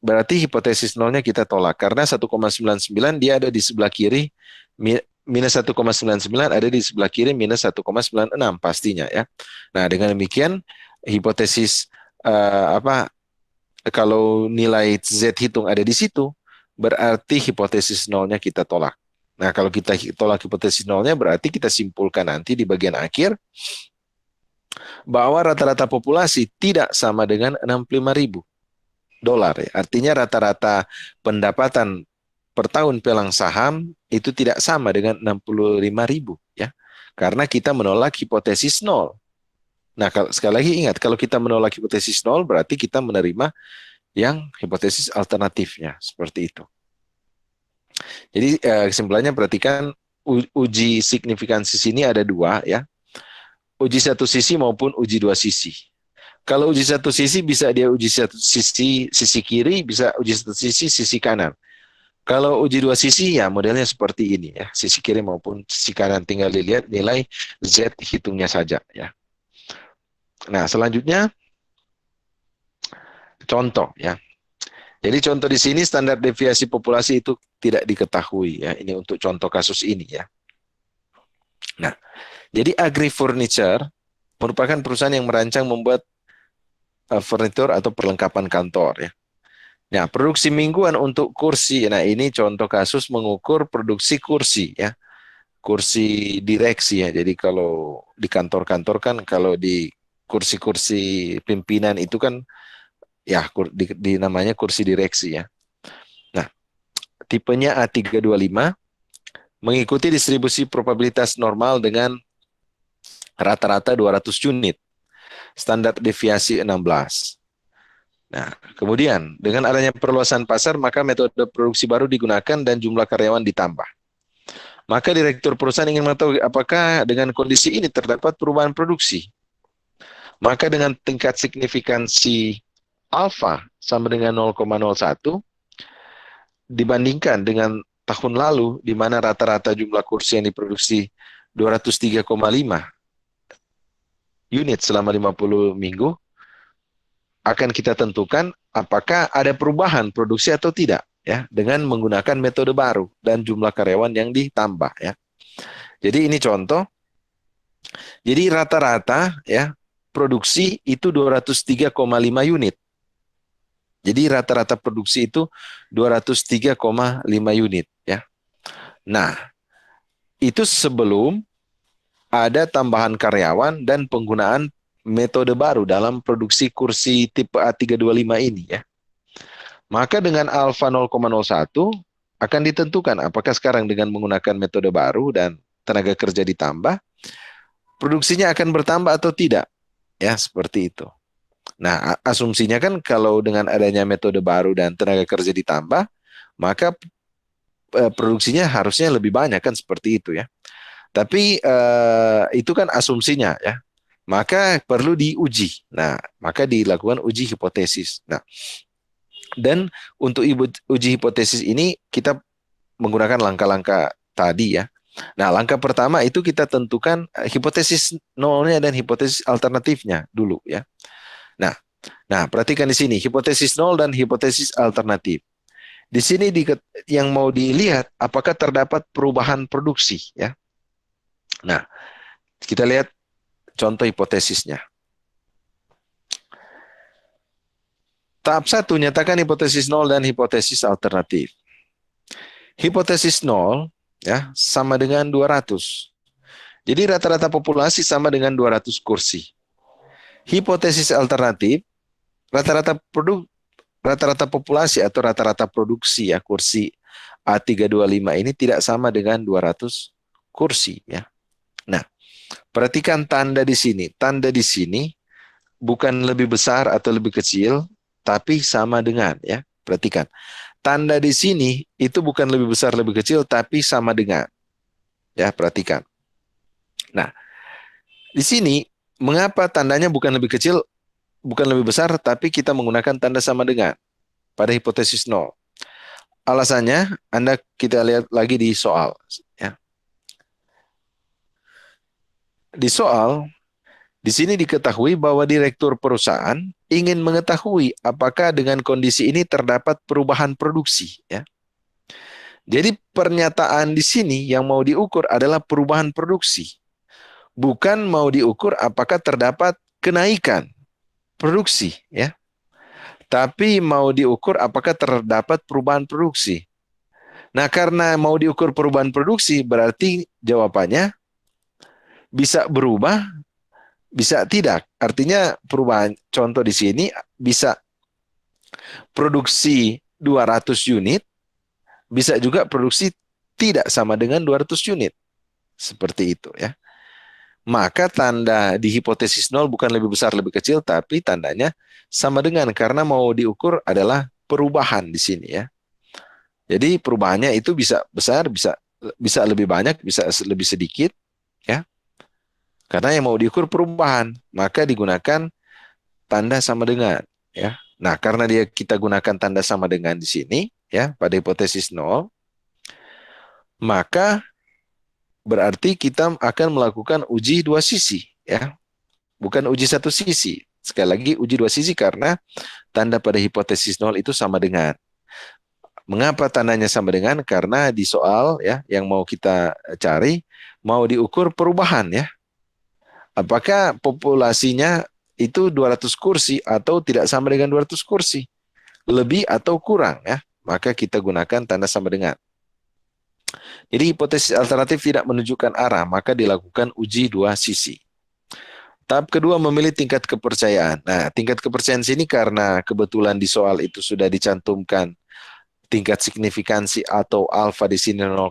Berarti hipotesis nolnya kita tolak karena 1,99 dia ada di sebelah kiri, minus 1,99 ada di sebelah kiri minus 1,96 pastinya ya. Nah, dengan demikian hipotesis kalau nilai Z hitung ada di situ, berarti hipotesis nolnya kita tolak. Nah, kalau kita tolak hipotesis nolnya, berarti kita simpulkan nanti di bagian akhir bahwa rata-rata populasi tidak sama dengan 65.000 dolar. Ya. Artinya rata-rata pendapatan per tahun pelang saham itu tidak sama dengan 65.000 ya. Karena kita menolak hipotesis nol. Nah, sekali lagi ingat, kalau kita menolak hipotesis nol berarti kita menerima yang hipotesis alternatifnya, seperti itu. Jadi kesimpulannya perhatikan uji signifikansi sini ada 2 ya. uji satu sisi maupun uji dua sisi. Kalau uji satu sisi bisa dia uji satu sisi kiri, bisa uji satu sisi kanan. Kalau uji dua sisi ya modelnya seperti ini ya, sisi kiri maupun sisi kanan, tinggal dilihat nilai Z hitungnya saja ya. Nah, selanjutnya contoh ya. Jadi contoh di sini standar deviasi populasi itu tidak diketahui ya. Ini untuk contoh kasus ini ya. Nah, jadi Agri Furniture merupakan perusahaan yang merancang membuat furnitur atau perlengkapan kantor ya. Nah, produksi mingguan untuk kursi. Nah, ini contoh kasus mengukur produksi kursi ya. Kursi direksi ya. Jadi kalau di kantor-kantor kan, kalau di kursi-kursi pimpinan itu kan ya namanya kursi direksi ya. Nah, tipenya A325 mengikuti distribusi probabilitas normal dengan rata-rata 200 unit. Standar deviasi 16. Nah, kemudian dengan adanya perluasan pasar, maka metode produksi baru digunakan dan jumlah karyawan ditambah. Maka direktur perusahaan ingin mengetahui apakah dengan kondisi ini terdapat perubahan produksi. Maka dengan tingkat signifikansi alfa sama dengan 0,01 dibandingkan dengan tahun lalu di mana rata-rata jumlah kursi yang diproduksi 203,5 unit selama 50 minggu, akan kita tentukan apakah ada perubahan produksi atau tidak ya dengan menggunakan metode baru dan jumlah karyawan yang ditambah ya. Jadi ini contoh. Jadi rata-rata ya produksi itu 203,5 unit. Jadi rata-rata produksi itu 203,5 unit ya. Nah, itu sebelum ada tambahan karyawan dan penggunaan metode baru dalam produksi kursi tipe A325 ini ya. Maka dengan alfa 0,01 akan ditentukan apakah sekarang dengan menggunakan metode baru dan tenaga kerja ditambah, produksinya akan bertambah atau tidak. Ya, seperti itu. Nah, asumsinya kan kalau dengan adanya metode baru dan tenaga kerja ditambah, maka produksinya harusnya lebih banyak kan, seperti itu ya. Tapi itu kan asumsinya ya. Maka perlu diuji. Nah, maka dilakukan uji hipotesis. Nah, dan untuk uji hipotesis ini kita menggunakan langkah-langkah tadi ya. Nah, langkah pertama itu kita tentukan hipotesis nolnya dan hipotesis alternatifnya dulu ya. Nah, perhatikan di sini hipotesis nol dan hipotesis alternatif. Di sini yang mau dilihat apakah terdapat perubahan produksi ya. Nah, kita lihat contoh hipotesisnya. Tahap 1, nyatakan hipotesis nol dan hipotesis alternatif. Hipotesis nol ya sama dengan 200. Jadi rata-rata populasi sama dengan 200 kursi. Hipotesis alternatif, rata-rata populasi atau rata-rata produksi ya kursi A325 ini tidak sama dengan 200 kursi ya. Nah, perhatikan tanda di sini. Tanda di sini bukan lebih besar atau lebih kecil, tapi sama dengan ya. Perhatikan. Tanda di sini itu bukan lebih besar lebih kecil, tapi sama dengan. Ya, perhatikan. Nah, di sini mengapa tandanya bukan lebih kecil, bukan lebih besar, tapi kita menggunakan tanda sama dengan pada hipotesis nol. Alasannya, kita lihat lagi di soal. Ya. Di soal, di sini diketahui bahwa direktur perusahaan ingin mengetahui apakah dengan kondisi ini terdapat perubahan produksi. Ya. Jadi pernyataan di sini yang mau diukur adalah perubahan produksi. Bukan mau diukur apakah terdapat kenaikan produksi. Ya. Tapi mau diukur apakah terdapat perubahan produksi. Nah, karena mau diukur perubahan produksi, berarti jawabannya bisa berubah, bisa tidak. Artinya perubahan, contoh di sini bisa produksi 200 unit, bisa juga produksi tidak sama dengan 200 unit. Seperti itu ya. Maka tanda di hipotesis nol bukan lebih besar lebih kecil, tapi tandanya sama dengan, karena mau diukur adalah perubahan di sini ya. Jadi perubahannya itu bisa besar, bisa lebih banyak, bisa lebih sedikit ya. Karena yang mau diukur perubahan, maka digunakan tanda sama dengan, ya. Nah, karena kita gunakan tanda sama dengan di sini, ya, pada hipotesis nol, maka berarti kita akan melakukan uji dua sisi, ya, bukan uji satu sisi. Sekali lagi uji dua sisi karena tanda pada hipotesis nol itu sama dengan. Mengapa tandanya sama dengan? Karena di soal, ya, yang mau kita cari mau diukur perubahan, ya. Apakah populasinya itu 200 kursi atau tidak sama dengan 200 kursi? Lebih atau kurang, ya? Maka kita gunakan tanda sama dengan. Jadi hipotesis alternatif tidak menunjukkan arah, maka dilakukan uji dua sisi. Tahap kedua memilih tingkat kepercayaan. Nah, tingkat kepercayaan sini karena kebetulan di soal itu sudah dicantumkan tingkat signifikansi atau alfa di sini 0,01,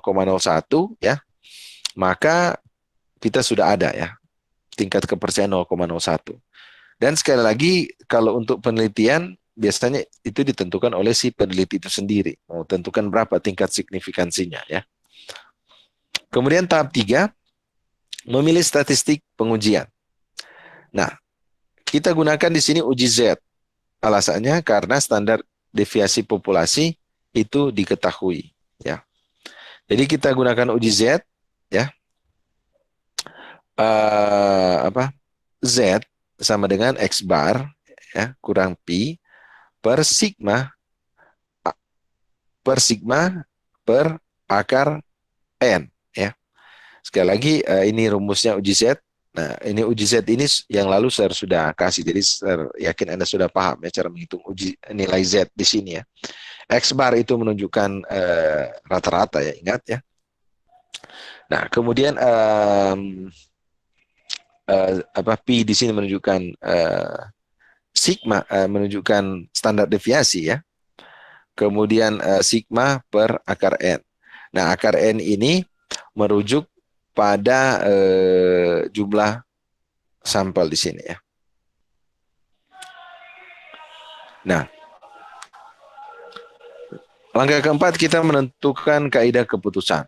ya. Maka kita sudah ada, ya, tingkat kepercayaan 0,01. Dan sekali lagi kalau untuk penelitian biasanya itu ditentukan oleh si peneliti itu sendiri. Mau tentukan berapa tingkat signifikansinya, ya. Kemudian tahap 3 memilih statistik pengujian. Nah, kita gunakan di sini uji Z. Alasannya karena standar deviasi populasi itu diketahui, ya. Jadi kita gunakan uji Z, ya. Z sama dengan X bar, ya, kurang pi per sigma per akar n, ya. Sekali lagi ini rumusnya uji Z. Nah, ini uji Z ini yang lalu saya sudah kasih, jadi saya yakin Anda sudah paham, ya, cara menghitung uji nilai Z di sini, ya. X bar itu menunjukkan rata-rata, ya, ingat, ya. Nah, kemudian pi di sini menunjukkan sigma, menunjukkan standar deviasi, ya. Kemudian sigma per akar n. Nah, akar n ini merujuk pada jumlah sampel di sini, ya. Nah, langkah keempat kita menentukan kaidah keputusan.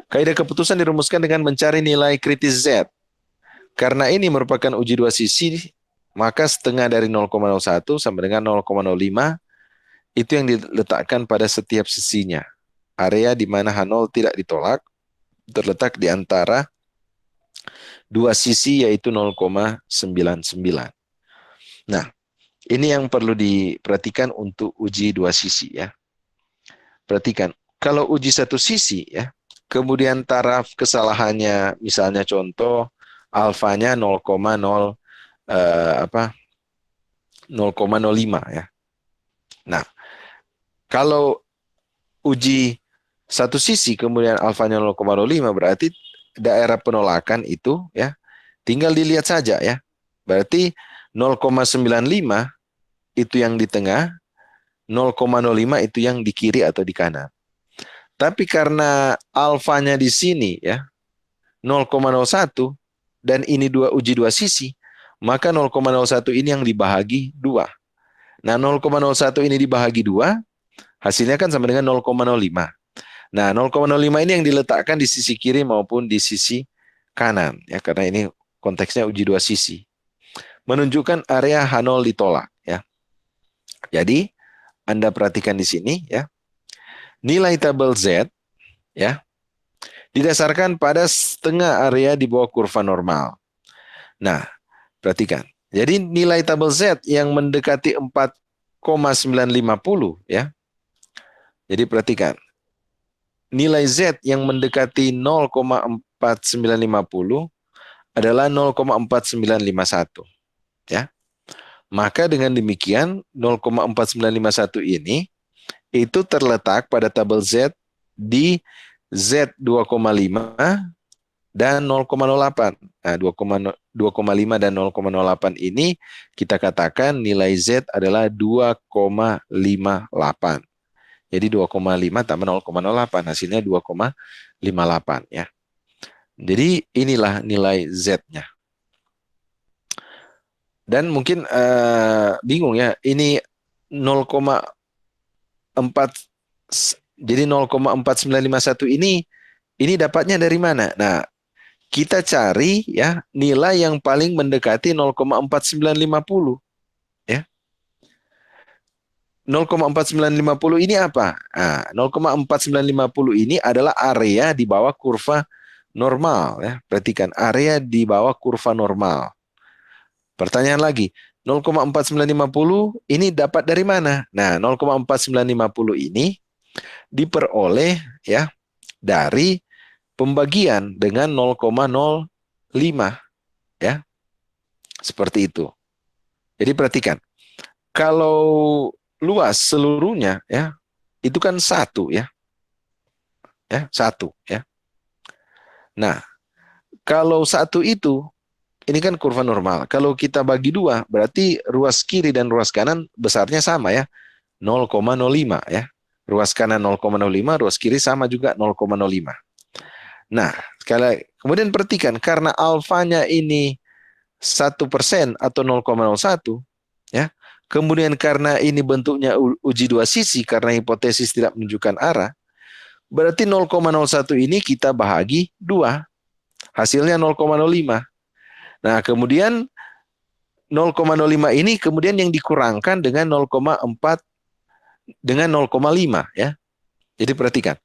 Kaidah keputusan dirumuskan dengan mencari nilai kritis Z. Karena ini merupakan uji dua sisi, maka setengah dari 0,01 sama dengan 0,05 itu yang diletakkan pada setiap sisinya. Area di mana H0 tidak ditolak terletak di antara dua sisi yaitu 0,99. Nah, ini yang perlu diperhatikan untuk uji dua sisi, ya. Perhatikan, kalau uji satu sisi, ya, kemudian taraf kesalahannya misalnya contoh alfanya 0,05, ya. Nah, kalau uji satu sisi kemudian alfanya 0,05 berarti daerah penolakan itu, ya, tinggal dilihat saja, ya. Berarti 0,95 itu yang di tengah, 0,05 itu yang di kiri atau di kanan. Tapi karena alfanya di sini, ya, 0,01 dan ini uji dua sisi, maka 0,01 ini yang dibahagi 2. Nah, 0,01 ini dibahagi 2, hasilnya kan sama dengan 0,05. Nah, 0,05 ini yang diletakkan di sisi kiri maupun di sisi kanan, ya, karena ini konteksnya uji dua sisi. Menunjukkan area H0 ditolak, ya. Jadi, Anda perhatikan di sini, ya. Nilai tabel Z, ya, didasarkan pada setengah area di bawah kurva normal. Nah, perhatikan. Jadi nilai tabel Z yang mendekati 4,950, ya. Jadi perhatikan. Nilai Z yang mendekati 0,4950 adalah 0,4951, ya. Maka dengan demikian 0,4951 ini itu terletak pada tabel Z di Z 2,5 dan 0,08. Nah, 2,5 dan 0,08 ini kita katakan nilai Z adalah 2,58. Jadi 2,5 tambah 0,08 hasilnya 2,58, ya. Jadi inilah nilai Z-nya. Dan mungkin bingung, ya, ini 0,4, jadi 0,4951 ini dapatnya dari mana? Nah, kita cari ya nilai yang paling mendekati 0,4950 ya. 0,4950 ini apa? Nah, 0,4950 ini adalah area di bawah kurva normal ya. Perhatikan area di bawah kurva normal. Pertanyaan lagi, 0,4950 ini dapat dari mana? Nah, 0,4950 ini diperoleh ya dari pembagian dengan 0,05 ya. Seperti itu. Jadi perhatikan, kalau luas seluruhnya ya itu kan 1 ya. Ya, 1 ya. Nah, kalau 1 itu ini kan kurva normal. Kalau kita bagi 2 berarti ruas kiri dan ruas kanan besarnya sama ya. 0,05 ya. Ruas kanan 0,05, ruas kiri sama juga 0,05. Nah, kemudian perhatikan karena alfanya ini 1% atau 0,01 ya. Kemudian karena ini bentuknya uji dua sisi karena hipotesis tidak menunjukkan arah, berarti 0,01 ini kita bahagi 2. Hasilnya 0,05. Nah, kemudian 0,05 ini kemudian yang dikurangkan dengan 0,4 dengan 0,5 ya. Jadi perhatikan.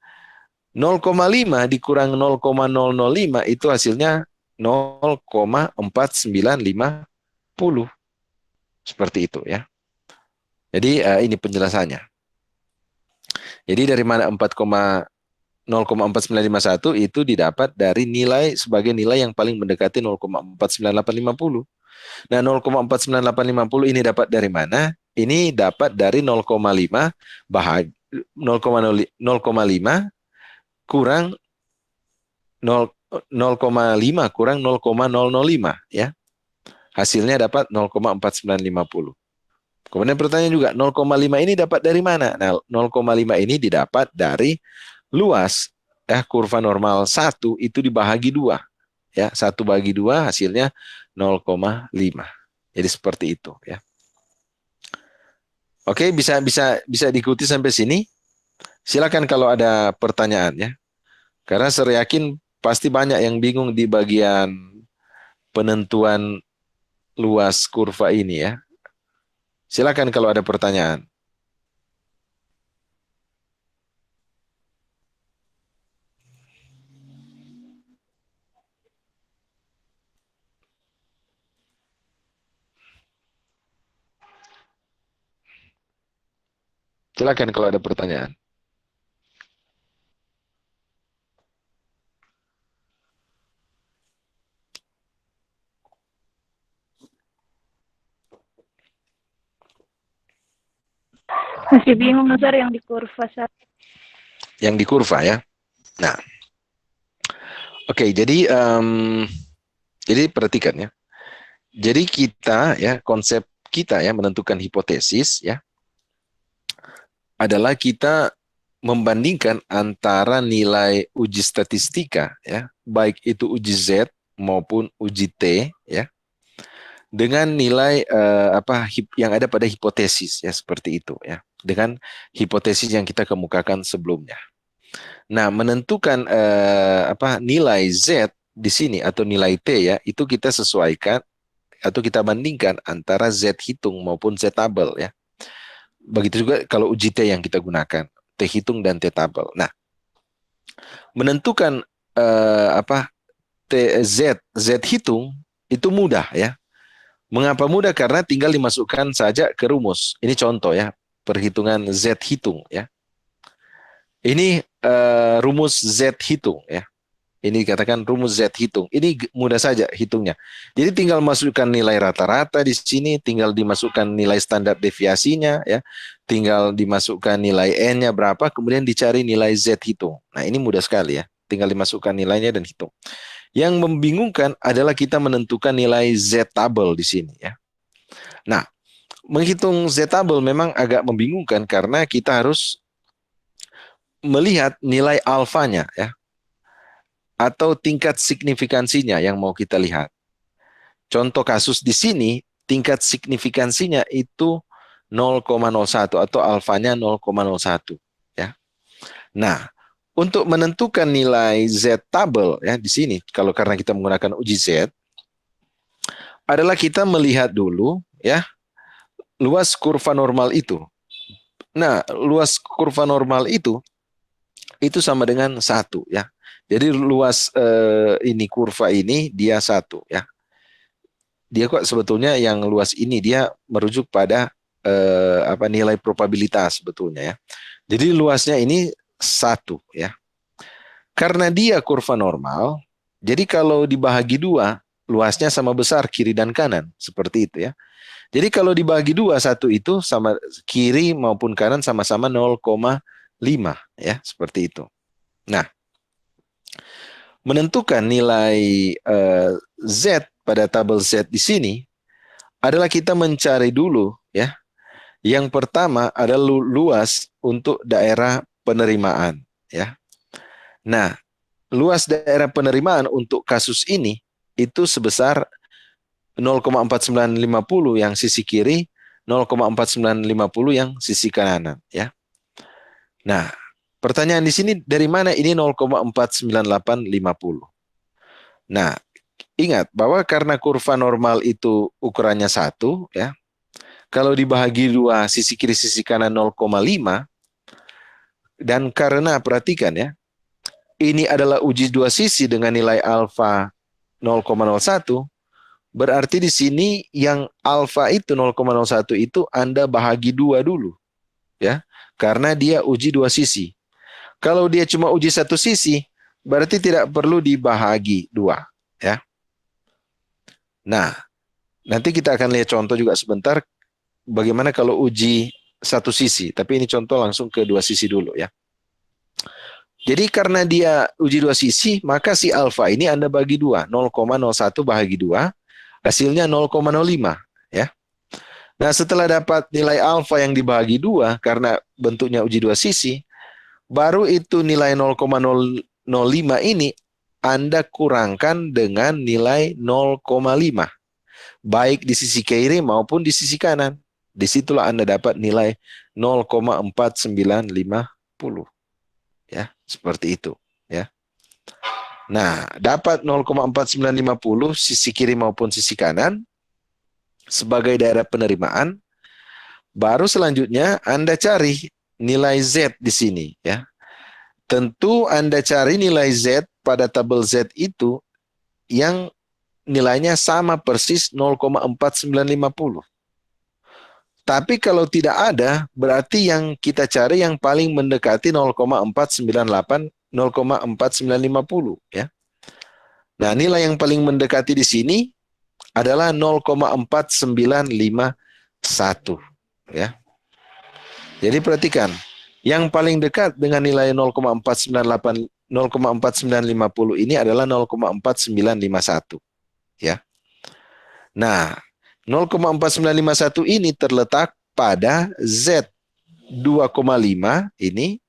0,5 dikurang 0,005 itu hasilnya 0,4950. Seperti itu ya. Jadi ini penjelasannya. Jadi dari mana 0,4951 itu didapat dari nilai sebagai nilai yang paling mendekati 0,49850. Nah, 0,49850 ini dapat dari mana? Ini dapat dari 0,5 bahagi 0,5 kurang 0,5 kurang 0,005 ya. Hasilnya dapat 0,4950. Kemudian pertanyaan juga 0,5 ini dapat dari mana? Nah, 0,5 ini didapat dari luas ya kurva normal 1 itu dibahagi 2 ya. 1 bagi 2 hasilnya 0,5. Jadi seperti itu ya. Oke, bisa diikuti sampai sini. Silakan kalau ada pertanyaan ya. Karena saya yakin pasti banyak yang bingung di bagian penentuan luas kurva ini ya. Silakan kalau ada pertanyaan. Silakan kalau ada pertanyaan. Masih bingung Sir yang di kurva Sir. Yang di kurva ya. Nah, oke, jadi perhatikan ya. Jadi kita ya konsep kita ya menentukan hipotesis ya adalah kita membandingkan antara nilai uji statistika ya baik itu uji Z maupun uji T ya dengan nilai yang ada pada hipotesis ya seperti itu ya dengan hipotesis yang kita kemukakan sebelumnya. Nah, menentukan nilai Z di sini atau nilai T ya itu kita sesuaikan atau kita bandingkan antara Z hitung maupun Z tabel ya. Begitu juga kalau uji T yang kita gunakan, T hitung dan T tabel. Nah, menentukan Z hitung itu mudah ya. Mengapa mudah? Karena tinggal dimasukkan saja ke rumus. Ini contoh ya, perhitungan Z hitung ya. Ini rumus Z hitung ya. Ini dikatakan rumus Z hitung. Ini mudah saja hitungnya. Jadi tinggal masukkan nilai rata-rata di sini, tinggal dimasukkan nilai standar deviasinya ya. Tinggal dimasukkan nilai N-nya berapa, kemudian dicari nilai Z hitung. Nah, ini mudah sekali ya. Tinggal dimasukkan nilainya dan hitung. Yang membingungkan adalah kita menentukan nilai Z tabel di sini ya. Nah, menghitung Z tabel memang agak membingungkan karena kita harus melihat nilai alfanya ya. Atau tingkat signifikansinya yang mau kita lihat. Contoh kasus di sini, tingkat signifikansinya itu 0,01 atau alfanya 0,01 ya. Nah, untuk menentukan nilai Z tabel ya di sini, kalau karena kita menggunakan uji Z, adalah kita melihat dulu ya luas kurva normal itu. Nah, luas kurva normal itu sama dengan 1 ya. Jadi luas ini kurva ini dia 1 ya. Dia kok sebetulnya yang luas ini dia merujuk pada nilai probabilitas sebetulnya ya. Jadi luasnya ini 1 ya. Karena dia kurva normal, jadi kalau dibahagi 2, luasnya sama besar kiri dan kanan seperti itu ya. Jadi kalau dibagi 2, 1 itu sama kiri maupun kanan sama-sama 0,5 ya, seperti itu. Nah, menentukan nilai Z pada tabel Z di sini adalah kita mencari dulu ya. Yang pertama adalah luas untuk daerah penerimaan ya. Nah, luas daerah penerimaan untuk kasus ini itu sebesar 0,4950 yang sisi kiri, 0,4950 yang sisi kanan ya. Nah, pertanyaan di sini dari mana ini 0,49850? Nah, ingat bahwa karena kurva normal itu ukurannya 1 ya. Kalau dibahagi 2 sisi kiri sisi kanan 0,5 dan karena perhatikan ya, ini adalah uji 2 sisi dengan nilai alfa 0,01, berarti di sini yang alfa itu 0,01 itu Anda bahagi 2 dulu ya. Karena dia uji 2 sisi. Kalau dia cuma uji 1 sisi, berarti tidak perlu dibahagi 2 ya. Nah, nanti kita akan lihat contoh juga sebentar bagaimana kalau uji 1 sisi, tapi ini contoh langsung ke 2 sisi dulu ya. Jadi karena dia uji 2 sisi, maka si alfa ini Anda bagi 2, 0,01 bahagi 2, hasilnya 0,05 ya. Nah, setelah dapat nilai alfa yang dibagi 2 karena bentuknya uji 2 sisi, baru itu nilai 0,005 ini Anda kurangkan dengan nilai 0,5, baik di sisi kiri maupun di sisi kanan. Disitulah Anda dapat nilai 0,4950 ya, seperti itu ya. Nah, dapat 0,4950 sisi kiri maupun sisi kanan sebagai daerah penerimaan, baru selanjutnya Anda cari nilai Z di sini ya. Tentu Anda cari nilai Z pada tabel Z itu yang nilainya sama persis 0,4950. Tapi kalau tidak ada, berarti yang kita cari yang paling mendekati 0,498, 0,4950 ya. Nah, nilai yang paling mendekati di sini adalah 0,4951 ya. Jadi perhatikan, yang paling dekat dengan nilai 0,498 0,4950 ini adalah 0,4951 ya. Nah, 0,4951 ini terletak pada Z 2,5 ini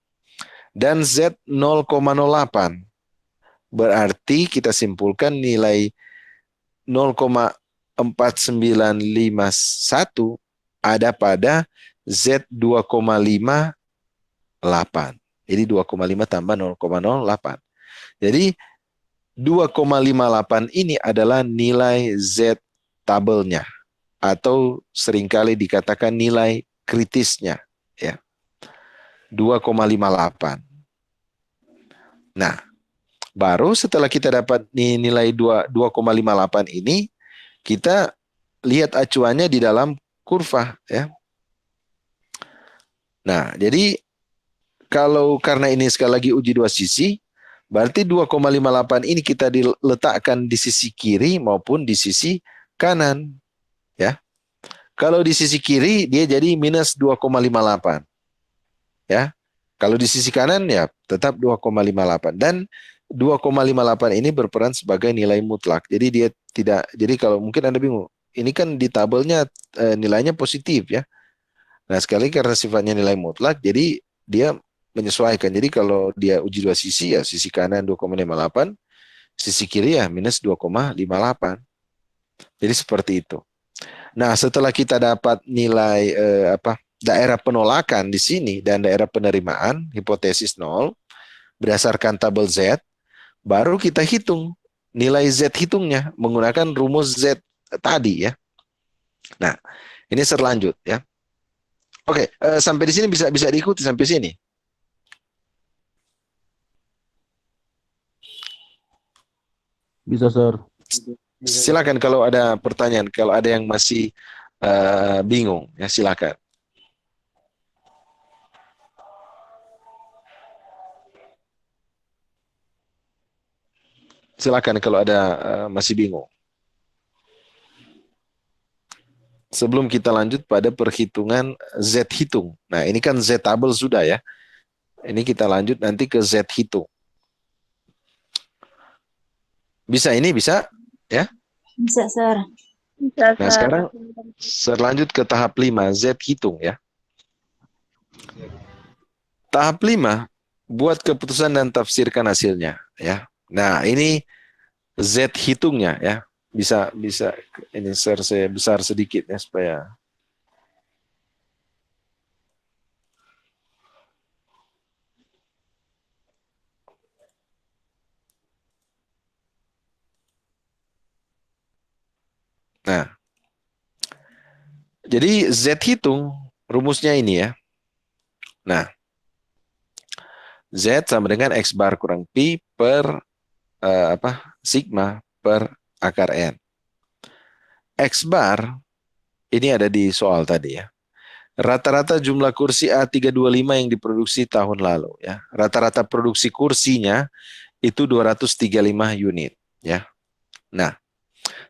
dan Z 0,08. Berarti kita simpulkan nilai 0,4951 ada pada Z 2,58. Jadi 2,5 tambah 0,08. Jadi 2,58 ini adalah nilai Z tabelnya atau seringkali dikatakan nilai kritisnya ya. 2,58. Nah, baru setelah kita dapat nilai 2,58 ini, kita lihat acuannya di dalam kurva ya. Nah, jadi kalau karena ini sekali lagi uji 2 sisi, berarti 2,58 ini kita diletakkan di sisi kiri maupun di sisi kanan ya. Kalau di sisi kiri dia jadi minus 2,58 ya. Kalau di sisi kanan ya tetap 2,58 dan 2,58 ini berperan sebagai nilai mutlak. Jadi dia tidak, jadi kalau mungkin Anda bingung, ini kan di tabelnya nilainya positif ya. Nah, sekali karena sifatnya nilai mutlak, jadi dia menyesuaikan. Jadi kalau dia uji 2 sisi ya sisi kanan 2,58, sisi kiri ya minus 2,58. Jadi seperti itu. Nah, setelah kita dapat nilai daerah penolakan di sini dan daerah penerimaan, hipotesis 0, berdasarkan tabel Z, baru kita hitung nilai Z hitungnya menggunakan rumus Z tadi ya. Nah, ini selanjut ya. Oke, sampai di sini bisa diikuti sampai sini. Bisa, Sir. Silakan kalau ada pertanyaan, kalau ada yang masih bingung ya silakan. Silakan kalau ada masih bingung. Sebelum kita lanjut pada perhitungan Z hitung. Nah, ini kan Z tabel sudah ya. Ini kita lanjut nanti ke Z hitung. Bisa ini bisa ya? Bisa, Sir. Bisa, Nah, Sir. sekarang selanjut ke tahap 5, Z hitung ya. Tahap 5, buat keputusan dan tafsirkan hasilnya ya. Nah, ini Z hitungnya ya. Bisa ini saya besar sedikit ya supaya Nah, jadi Z hitung rumusnya ini ya. Nah, Z sama dengan X bar kurang Pi per sigma per akar N. X bar ini ada di soal tadi ya. Rata-rata jumlah kursi A325 yang diproduksi tahun lalu ya. Rata-rata produksi kursinya itu 235 unit ya. Nah,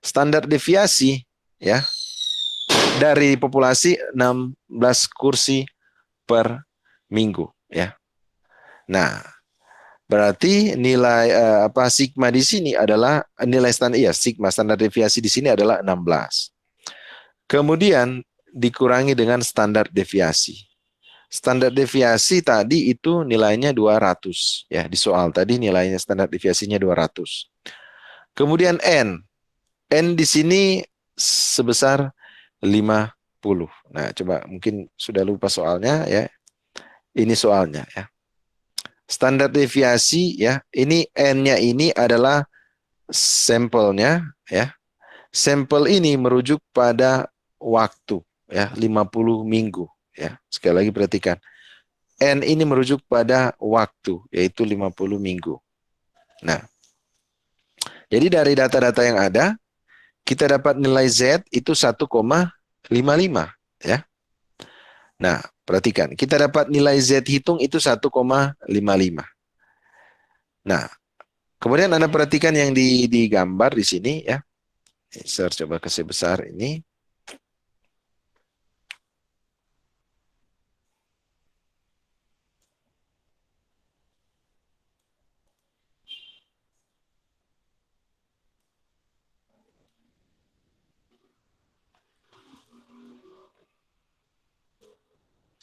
standar deviasi ya dari populasi 16 kursi per minggu ya. Nah, berarti nilai sigma di sini adalah nilai standar deviasi di sini adalah 16. Kemudian dikurangi dengan standar deviasi. Standar deviasi tadi itu nilainya 200 ya, di soal tadi nilainya standar deviasinya 200. Kemudian N di sini sebesar 50. Nah, coba mungkin sudah lupa soalnya ya. Ini soalnya ya. Standar deviasi ya, ini N-nya ini adalah sampelnya ya. Sampel ini merujuk pada waktu ya, 50 minggu ya. Sekali lagi perhatikan. N ini merujuk pada waktu yaitu 50 minggu. Nah, jadi dari data-data yang ada kita dapat nilai Z itu 1,55 ya. Nah, perhatikan, kita dapat nilai Z hitung itu 1,55. Nah, kemudian Anda perhatikan yang digambar di sini ya. Saya coba kasih besar ini.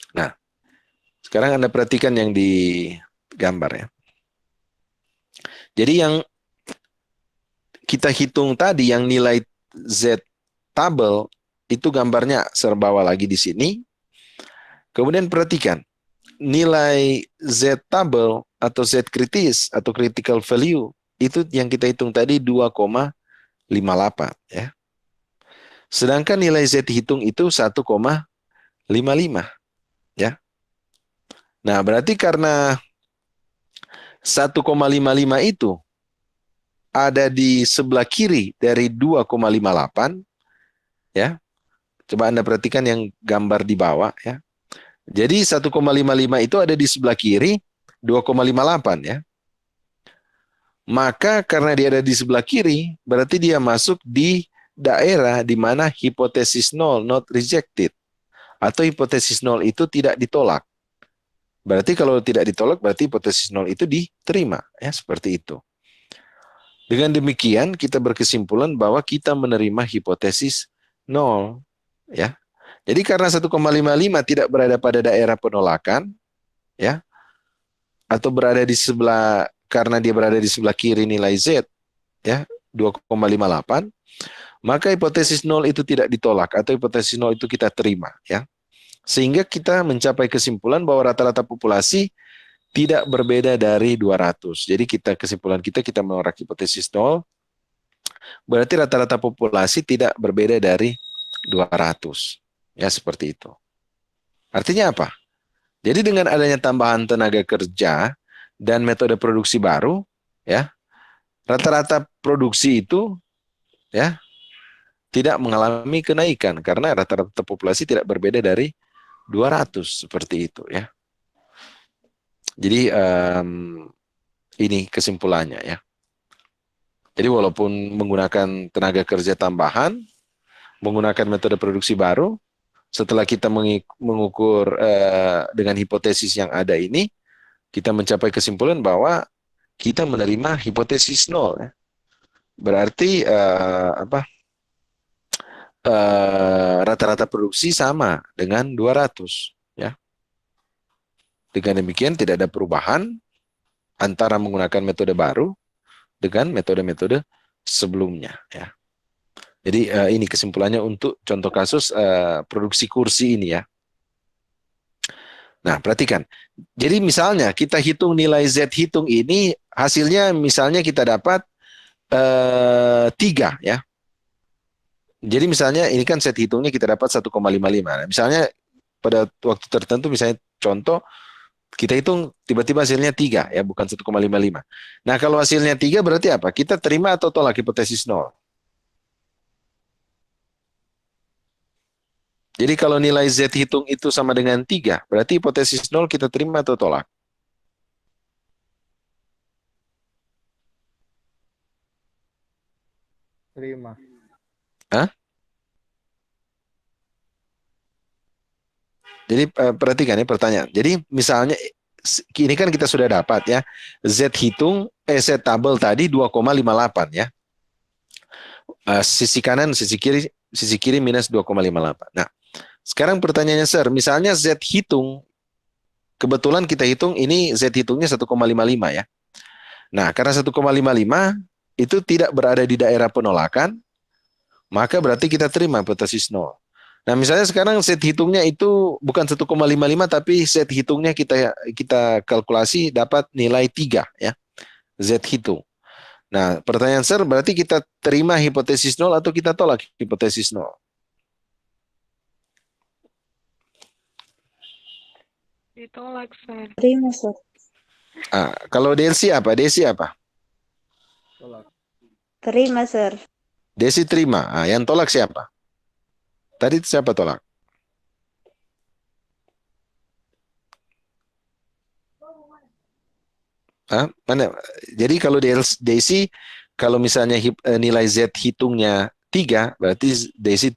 Nah, sekarang Anda perhatikan yang digambar ya. Jadi yang kita hitung tadi yang nilai Z tabel itu gambarnya serbawa lagi di sini. Kemudian perhatikan nilai Z tabel atau Z kritis atau critical value itu yang kita hitung tadi 2,58 ya. Sedangkan nilai Z hitung itu 1,55 ya. Nah, berarti karena 1,55 itu ada di sebelah kiri dari 2,58 ya. Coba Anda perhatikan yang gambar di bawah ya. Jadi 1,55 itu ada di sebelah kiri 2,58 ya. Maka karena dia ada di sebelah kiri, berarti dia masuk di daerah di mana hipotesis nol not rejected. Atau hipotesis nol itu tidak ditolak. Berarti kalau tidak ditolak, berarti hipotesis nol itu diterima. Ya, seperti itu. Dengan demikian, kita berkesimpulan bahwa kita menerima hipotesis nol. Ya. Jadi karena 1,55 tidak berada pada daerah penolakan, ya, atau berada di sebelah, karena dia berada di sebelah kiri nilai Z, ya, 2,58, maka hipotesis nol itu tidak ditolak, atau hipotesis nol itu kita terima. Ya. Sehingga kita mencapai kesimpulan bahwa rata-rata populasi tidak berbeda dari 200. Jadi kesimpulan kita menolak hipotesis nol, berarti rata-rata populasi tidak berbeda dari 200. Ya, seperti itu. Artinya apa? Jadi dengan adanya tambahan tenaga kerja dan metode produksi baru, ya, rata-rata produksi itu ya tidak mengalami kenaikan karena rata-rata populasi tidak berbeda dari 200 seperti itu ya. Jadi ini kesimpulannya ya. Jadi walaupun menggunakan tenaga kerja tambahan, menggunakan metode produksi baru, setelah kita mengukur dengan hipotesis yang ada ini, kita mencapai kesimpulan bahwa kita menerima hipotesis nol ya. Berarti rata-rata produksi sama dengan 200 ya. Dengan demikian tidak ada perubahan antara menggunakan metode baru dengan metode-metode sebelumnya ya. Jadi ini kesimpulannya untuk contoh kasus produksi kursi ini ya. Nah, perhatikan. Jadi misalnya kita hitung nilai Z hitung ini, hasilnya misalnya kita dapat 3 ya. Jadi misalnya ini kan Z hitungnya kita dapat 1,55. Nah, misalnya pada waktu tertentu misalnya contoh kita hitung tiba-tiba hasilnya 3 ya, bukan 1,55. Nah, kalau hasilnya 3 berarti apa? Kita terima atau tolak hipotesis nol? Jadi kalau nilai Z hitung itu sama dengan 3, berarti hipotesis nol kita terima atau tolak? Terima. Hah? Jadi perhatikan ya pertanyaan. Jadi misalnya ini kan kita sudah dapat ya Z hitung Z tabel tadi 2,58 ya. Sisi kanan, sisi kiri minus 2,58. Nah, sekarang pertanyaannya Sir, misalnya Z hitung kebetulan kita hitung ini Z hitungnya 1,55 ya. Nah, karena 1,55 itu tidak berada di daerah penolakan, maka berarti kita terima hipotesis nol. Nah, misalnya sekarang set hitungnya itu bukan 1,55 tapi set hitungnya kita kalkulasi dapat nilai 3 ya. Z hitung. Nah, pertanyaan Sir, berarti kita terima hipotesis nol atau kita tolak hipotesis nol? Ditolak, Sir. Terima, Sir. Kalau Desi apa? Desi apa? Tolak. Terima, Sir. Desi terima. Yang tolak siapa? Tadi siapa tolak? Mana? Jadi kalau Desi, kalau misalnya nilai Z hitungnya 3, berarti Desi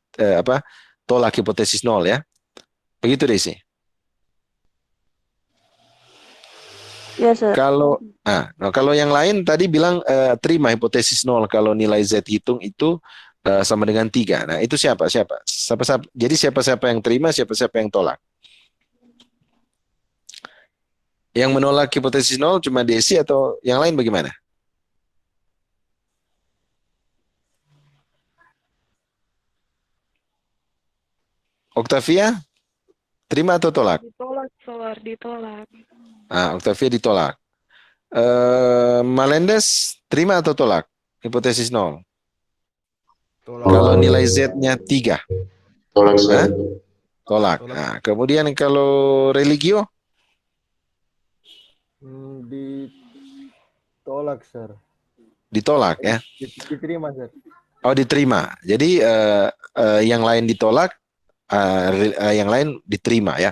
tolak hipotesis nol ya. Begitu Desi. Ya, Sir. Kalau yang lain tadi bilang terima hipotesis nol kalau nilai Z hitung itu sama dengan 3. Nah, itu siapa? Jadi siapa-siapa yang terima, siapa-siapa yang tolak? Yang menolak hipotesis nol cuma Desi atau yang lain bagaimana? Octavia, terima atau tolak? Ditolak, Sir. Ditolak. Octavia ditolak. Melendez, terima atau tolak? Hipotesis nol. Tolak. Kalau nilai Z-nya 3. Tolak, Sir. Tolak. Nah, kemudian kalau religio? Ditolak, Sir. Ditolak ya. Diterima, Sir. Oh, diterima. Jadi yang lain ditolak, yang lain diterima ya.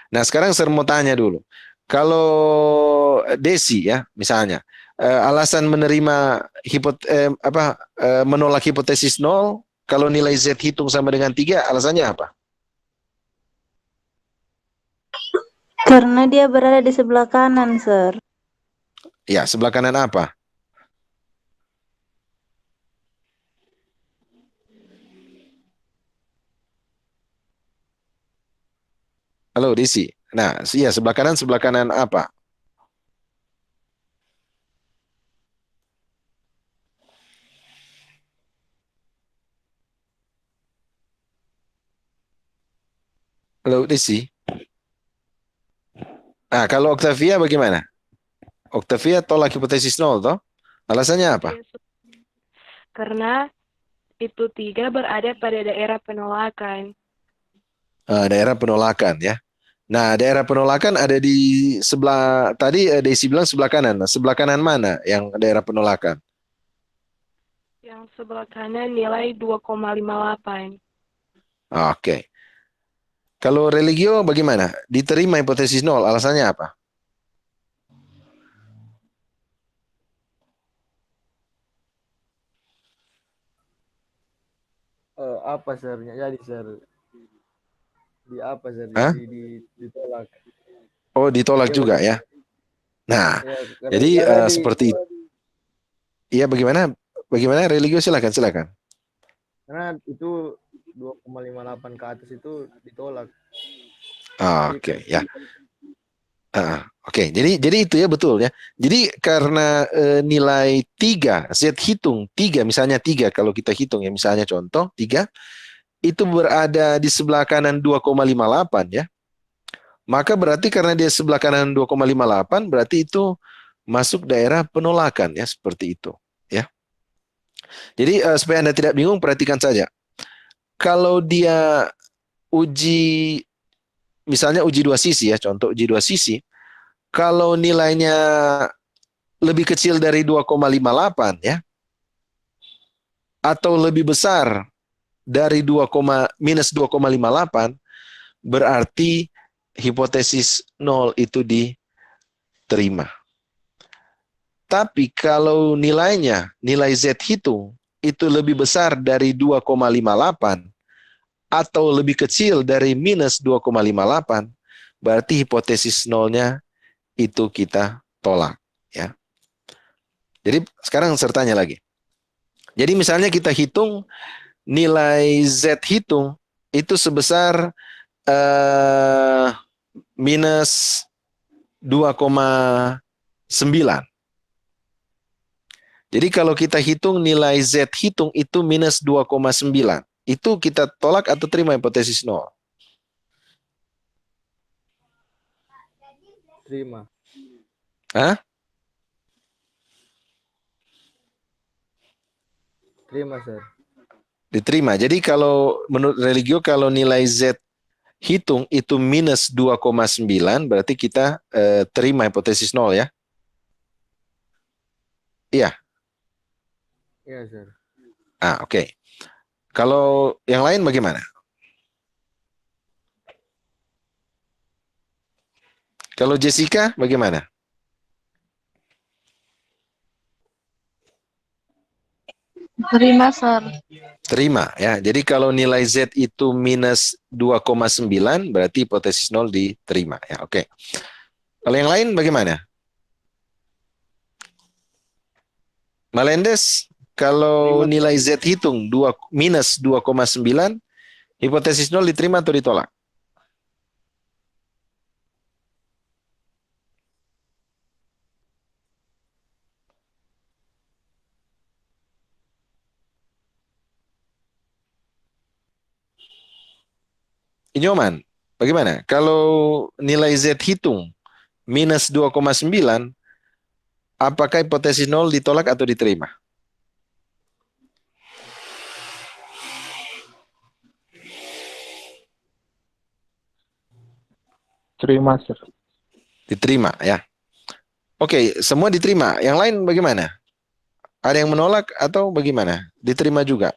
Nah, sekarang saya mau tanya dulu. Kalau Desi ya, misalnya, alasan menerima menolak hipotesis nol, kalau nilai Z hitung sama dengan 3, alasannya apa? Karena dia berada di sebelah kanan, Sir. Ya, sebelah kanan apa? Halo, Desi. Nah, iya, sebelah kanan apa? Halo, Desi. Kalau Octavia bagaimana? Octavia tolak hipotesis nol toh? Alasannya apa? Iya, karena itu 3 berada pada daerah penolakan. Daerah penolakan ya. Nah, daerah penolakan ada di sebelah tadi Desi bilang sebelah kanan. Nah, sebelah kanan mana yang daerah penolakan? Yang sebelah kanan nilai 2,58. Oke. Kalau religio bagaimana? Diterima hipotesis nol. Alasannya apa? Apa sir? Jadi sir, di apa sir? Hah? Ditolak. Oh, ditolak Iya juga betul. ya. Nah, Ya, jadi karena seperti iya bagaimana? Bagaimana religio silakan silakan. karena itu 2,58 ke atas itu ditolak. Oke ya. Oke, jadi itu ya betul ya. Jadi karena nilai 3 Z hitung 3 misalnya 3 kalau kita hitung ya misalnya contoh 3 itu berada di sebelah kanan 2,58 ya. Maka berarti karena dia sebelah kanan 2,58 berarti itu masuk daerah penolakan ya seperti itu ya. Jadi supaya Anda tidak bingung perhatikan saja. Kalau dia uji misalnya uji dua sisi ya, contoh uji dua sisi, kalau nilainya lebih kecil dari 2,58 ya atau lebih besar dari minus 2,58 berarti hipotesis nol itu diterima. Tapi kalau nilai Z hitung itu lebih besar dari 2,58 atau lebih kecil dari minus 2,58 berarti hipotesis nolnya itu kita tolak ya. Jadi sekarang sertanya lagi. Jadi misalnya kita hitung nilai Z hitung itu sebesar minus 2,9. Jadi kalau kita hitung nilai Z hitung itu minus 2,9. Itu kita tolak atau terima hipotesis nol? Terima. Hah? Terima sir. Diterima. Jadi kalau menurut religio kalau nilai Z hitung itu minus 2,9 berarti kita terima hipotesis nol ya. Iya. Iya sir. Oke. Kalau yang lain bagaimana? Kalau Jessica bagaimana? Terima, Sir. Terima ya. Jadi kalau nilai Z itu minus 2,9 berarti hipotesis nol diterima ya. Oke. Kalau yang lain bagaimana? Melendez, kalau nilai Z hitung minus 2,9 hipotesis nol diterima atau ditolak? Inyoman, bagaimana? Kalau nilai Z hitung minus 2,9, apakah hipotesis nol ditolak atau diterima? Terima sir. Diterima ya. Oke, semua diterima. Yang lain bagaimana? Ada yang menolak atau bagaimana? Diterima juga.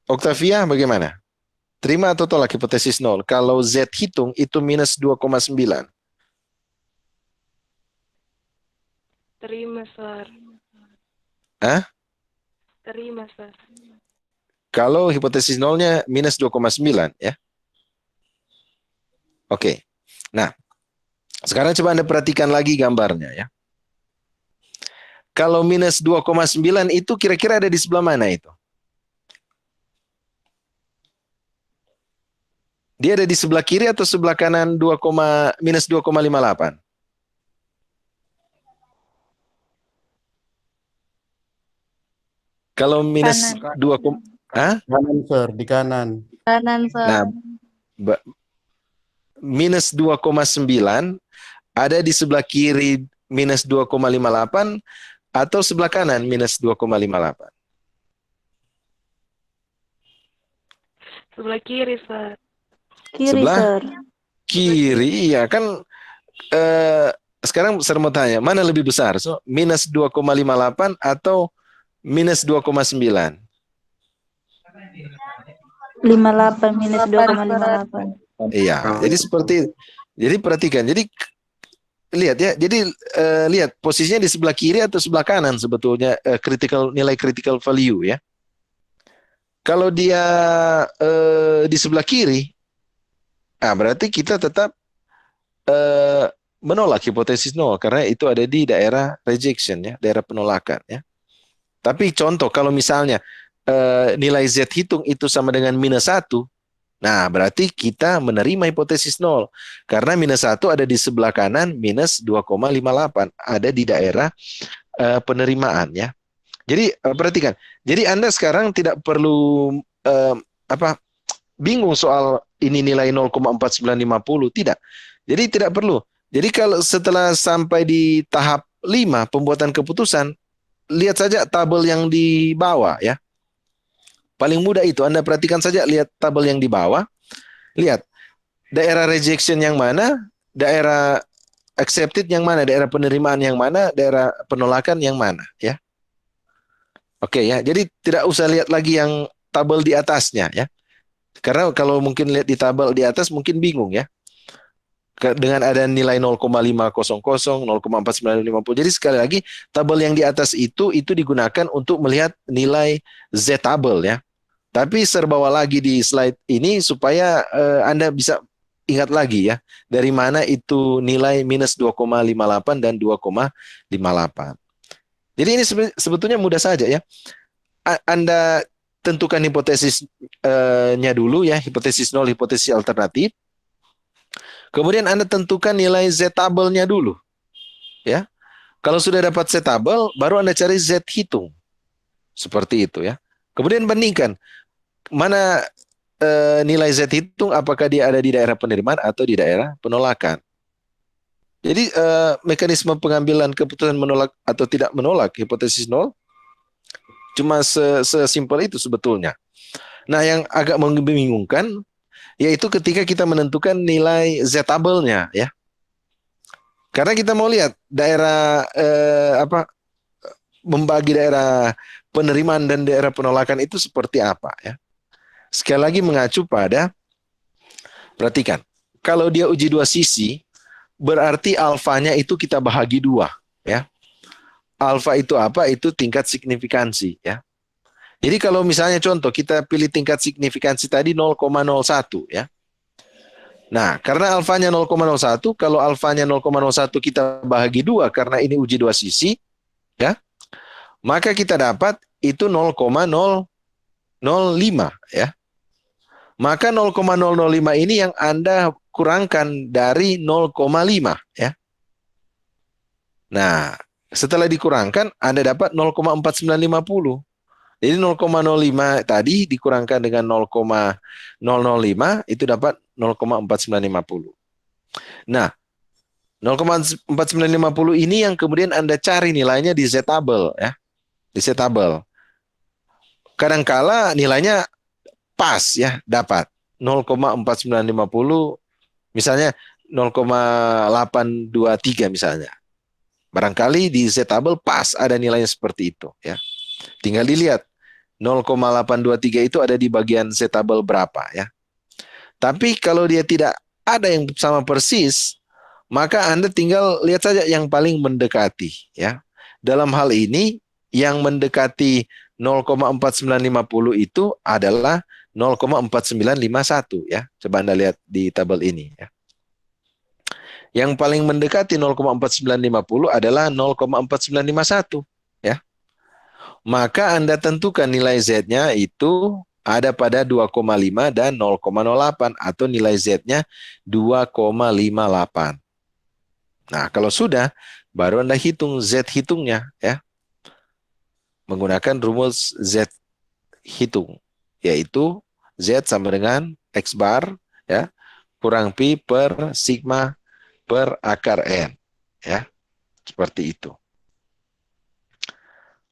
Octavia bagaimana? Terima atau tolak hipotesis nol? Kalau Z hitung itu minus 2,9. Terima, Sir. Hah? Terima, Sir. Kalau hipotesis nolnya minus 2,9 ya. Oke. Nah, sekarang coba Anda perhatikan lagi gambarnya ya. Kalau minus 2,9 itu kira-kira ada di sebelah mana itu? Dia ada di sebelah kiri atau sebelah kanan minus 2,58? Kalau minus Kanan. 2, Hah? Kanan, Sir, di kanan. Kanan, Nah, Sir. minus 2,9 ada di sebelah kiri minus 2,58 atau sebelah kanan minus 2,58? Sebelah kiri, Sir. Kiri, Sebelah Sir. kiri, ya kan. Sekarang saya mau tanya, mana lebih besar? So, minus 2,58 atau minus 2,9? 58 minus 2,58. Iya, jadi perhatikan. Jadi lihat ya, jadi lihat posisinya di sebelah kiri atau sebelah kanan sebetulnya nilai critical value ya. Kalau dia di sebelah kiri, berarti kita tetap menolak hipotesis nol karena itu ada di daerah rejection ya, daerah penolakan ya. Tapi contoh kalau misalnya nilai Z hitung itu sama dengan minus 1, nah berarti kita menerima hipotesis nol karena minus 1 ada di sebelah kanan minus 2,58 ada di daerah penerimaan ya. Jadi perhatikan. Jadi Anda sekarang tidak perlu bingung soal ini nilai 0,4950, tidak. Jadi tidak perlu. Jadi kalau setelah sampai di tahap 5 pembuatan keputusan, lihat saja tabel yang di bawah ya. Paling mudah itu Anda perhatikan saja, lihat tabel yang di bawah. Lihat daerah rejection yang mana, daerah accepted yang mana, daerah penerimaan yang mana, daerah penolakan yang mana ya. Oke ya, jadi tidak usah lihat lagi yang tabel di atasnya ya. Karena kalau mungkin lihat di tabel di atas mungkin bingung ya. Dengan ada nilai 0,500, 0,4950. Jadi sekali lagi tabel yang di atas itu digunakan untuk melihat nilai Z tabel ya. Tapi saya bawa lagi di slide ini supaya Anda bisa ingat lagi ya dari mana itu nilai minus 2,58 dan 2,58. Jadi ini sebetulnya mudah saja ya. Anda tentukan hipotesisnya dulu ya, hipotesis nol, hipotesis alternatif. Kemudian Anda tentukan nilai Z tabelnya dulu. Ya. Kalau sudah dapat Z tabel, baru Anda cari Z hitung. Seperti itu ya. Kemudian bandingkan mana nilai Z hitung, apakah dia ada di daerah penerimaan atau di daerah penolakan. Jadi mekanisme pengambilan keputusan menolak atau tidak menolak hipotesis nol cuma sesimpel itu sebetulnya. Nah, yang agak membingungkan yaitu ketika kita menentukan nilai Z tabelnya ya. Karena kita mau lihat daerah membagi daerah penerimaan dan daerah penolakan itu seperti apa ya. Sekali lagi mengacu pada, perhatikan, kalau dia uji dua sisi berarti alfanya itu kita bahagi dua ya. Alfa itu apa? Itu tingkat signifikansi ya. Jadi kalau misalnya contoh kita pilih tingkat signifikansi tadi 0,01 ya. Nah, karena alfanya 0,01, kalau alfanya 0,01 kita bahagi dua karena ini uji dua sisi ya. Maka kita dapat itu 0,005 ya. Maka 0,005 ini yang Anda kurangkan dari 0,5 ya. Nah, setelah dikurangkan Anda dapat 0,4950. Jadi 0,05 tadi dikurangkan dengan 0,005 itu dapat 0,4950. Nah, 0,4950 ini yang kemudian Anda cari nilainya di Z tabel ya. Di Z tabel. Kadangkala nilainya pas ya, dapat 0,4950 misalnya 0,823 misalnya. Barangkali di Z tabel pas ada nilainya seperti itu ya. Tinggal dilihat 0,823 itu ada di bagian Z tabel berapa ya. Tapi kalau dia tidak ada yang sama persis, maka Anda tinggal lihat saja yang paling mendekati ya. Dalam hal ini yang mendekati 0,4950 itu adalah 0,4951 ya. Coba Anda lihat di tabel ini ya. Yang paling mendekati 0,4950 adalah 0,4951 ya. Maka Anda tentukan nilai Z-nya itu ada pada 2,5 dan 0,08 atau nilai Z-nya 2,58. Nah, kalau sudah baru Anda hitung Z hitungnya ya. Menggunakan rumus Z hitung yaitu Z sama dengan X bar, ya, kurang Pi per sigma per akar N, ya, seperti itu.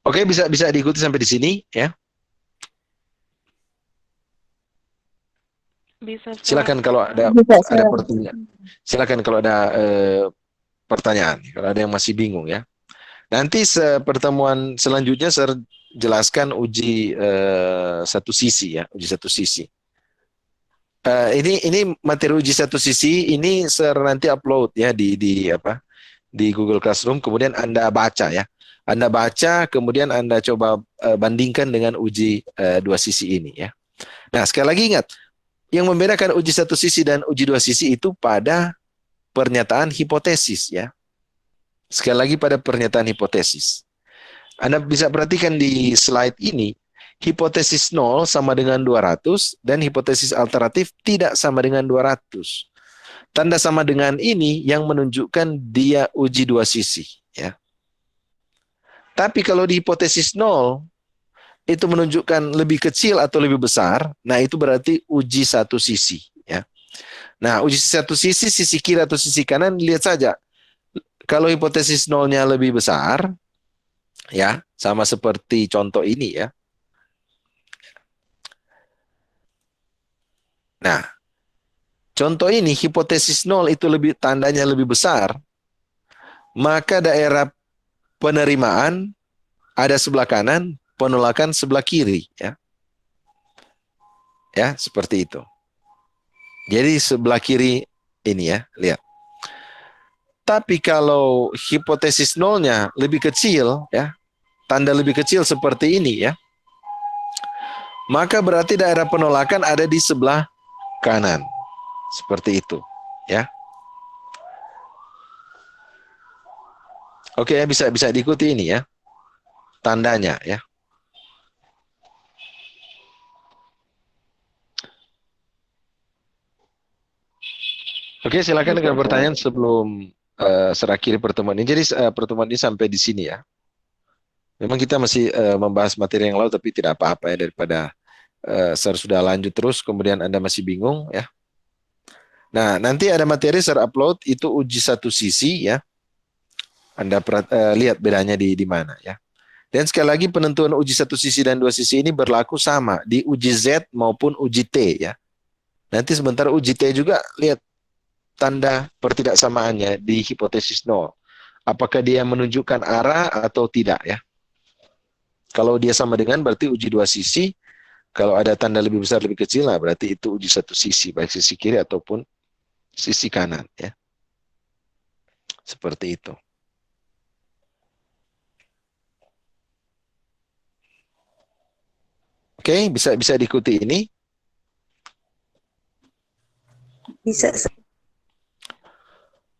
Oke, bisa diikuti sampai di sini, ya. Bisa, Sar. Silakan kalau ada Bisa, pertanyaan. Silakan kalau ada pertanyaan, kalau ada yang masih bingung, ya. Nanti pertemuan selanjutnya saya jelaskan uji satu sisi, ya, uji satu sisi. Ini materi uji satu sisi ini saya nanti upload, ya, di Google Classroom, kemudian Anda baca, ya. Anda baca, kemudian Anda coba bandingkan dengan uji dua sisi ini, ya. Nah, sekali lagi ingat, yang membedakan uji satu sisi dan uji dua sisi itu pada pernyataan hipotesis, ya. Sekali lagi pada pernyataan hipotesis. Anda bisa perhatikan di slide ini, hipotesis 0 sama dengan 200 dan hipotesis alternatif tidak sama dengan 200. Tanda sama dengan ini yang menunjukkan dia uji dua sisi, ya. Tapi kalau di hipotesis 0 itu menunjukkan lebih kecil atau lebih besar, nah itu berarti uji satu sisi, ya. Nah, uji satu sisi kiri atau sisi kanan, lihat saja. Kalau hipotesis 0-nya lebih besar, ya, sama seperti contoh ini, ya. Nah, contoh ini hipotesis 0 itu tandanya lebih besar, maka daerah penerimaan ada sebelah kanan, penolakan sebelah kiri, ya. Ya, seperti itu. Jadi sebelah kiri ini, ya, lihat. Tapi kalau hipotesis 0-nya lebih kecil, ya, tanda lebih kecil seperti ini, ya, maka berarti daerah penolakan ada di sebelah kanan. Seperti itu, ya. Oke, ya, bisa diikuti ini, ya, tandanya, ya. Oke, silakan dengan pertanyaan sebelum saya akhiri pertemuan ini. Jadi pertemuan ini sampai di sini, ya. Memang kita masih membahas materi yang lalu, tapi tidak apa-apa, ya, daripada saya sudah lanjut terus, kemudian Anda masih bingung, ya. Nah, nanti ada materi saya upload, itu uji satu sisi, ya. Anda lihat bedanya di mana, ya. Dan sekali lagi penentuan uji satu sisi dan dua sisi ini berlaku sama di uji Z maupun uji T, ya. Nanti sebentar uji T juga lihat tanda pertidaksamaannya di hipotesis 0. Apakah dia menunjukkan arah atau tidak, ya. Kalau dia sama dengan berarti uji dua sisi. Kalau ada tanda lebih besar lebih kecil, nah berarti itu uji satu sisi, baik sisi kiri ataupun sisi kanan, ya. Seperti itu. Oke, bisa diikuti ini. Bisa.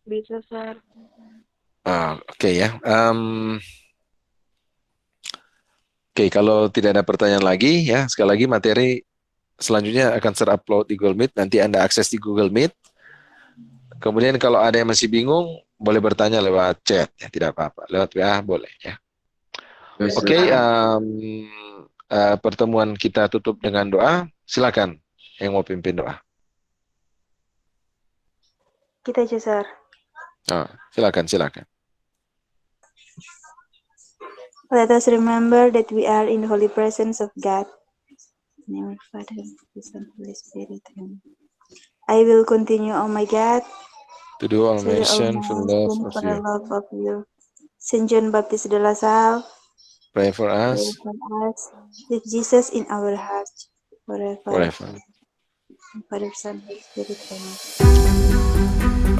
Bisa, Sar. Oke, ya. Oke, kalau tidak ada pertanyaan lagi, ya, sekali lagi materi selanjutnya akan upload di Google Meet. Nanti Anda akses di Google Meet. Kemudian kalau ada yang masih bingung, boleh bertanya lewat chat, ya, tidak apa-apa. Lewat WA boleh, ya. Oke, pertemuan kita tutup dengan doa. Silakan yang mau pimpin doa. Kita aja, Sar. Silakan. Let us remember that we are in the holy presence of God. In the name of the Father, and of the Son, and of the Holy Spirit. Amen. I will continue, oh my God, To do all to do all nation my for love sin of for the you. love of you. Saint John Baptist de La Salle, Pray for pray us for us. With Jesus in our hearts, forever. forever. Father, Son, Holy Spirit. Amen.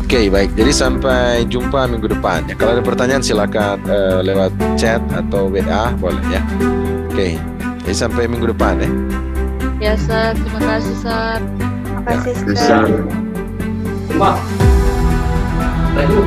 Oke, baik. Jadi sampai jumpa minggu depan. Ya, kalau ada pertanyaan silakan lewat chat atau WA boleh, ya. Oke. Jadi sampai minggu depan, ya. Ya, Sar. Terima kasih, Sar. Terima kasih, Bisa. Sar. Cuma. Aduh.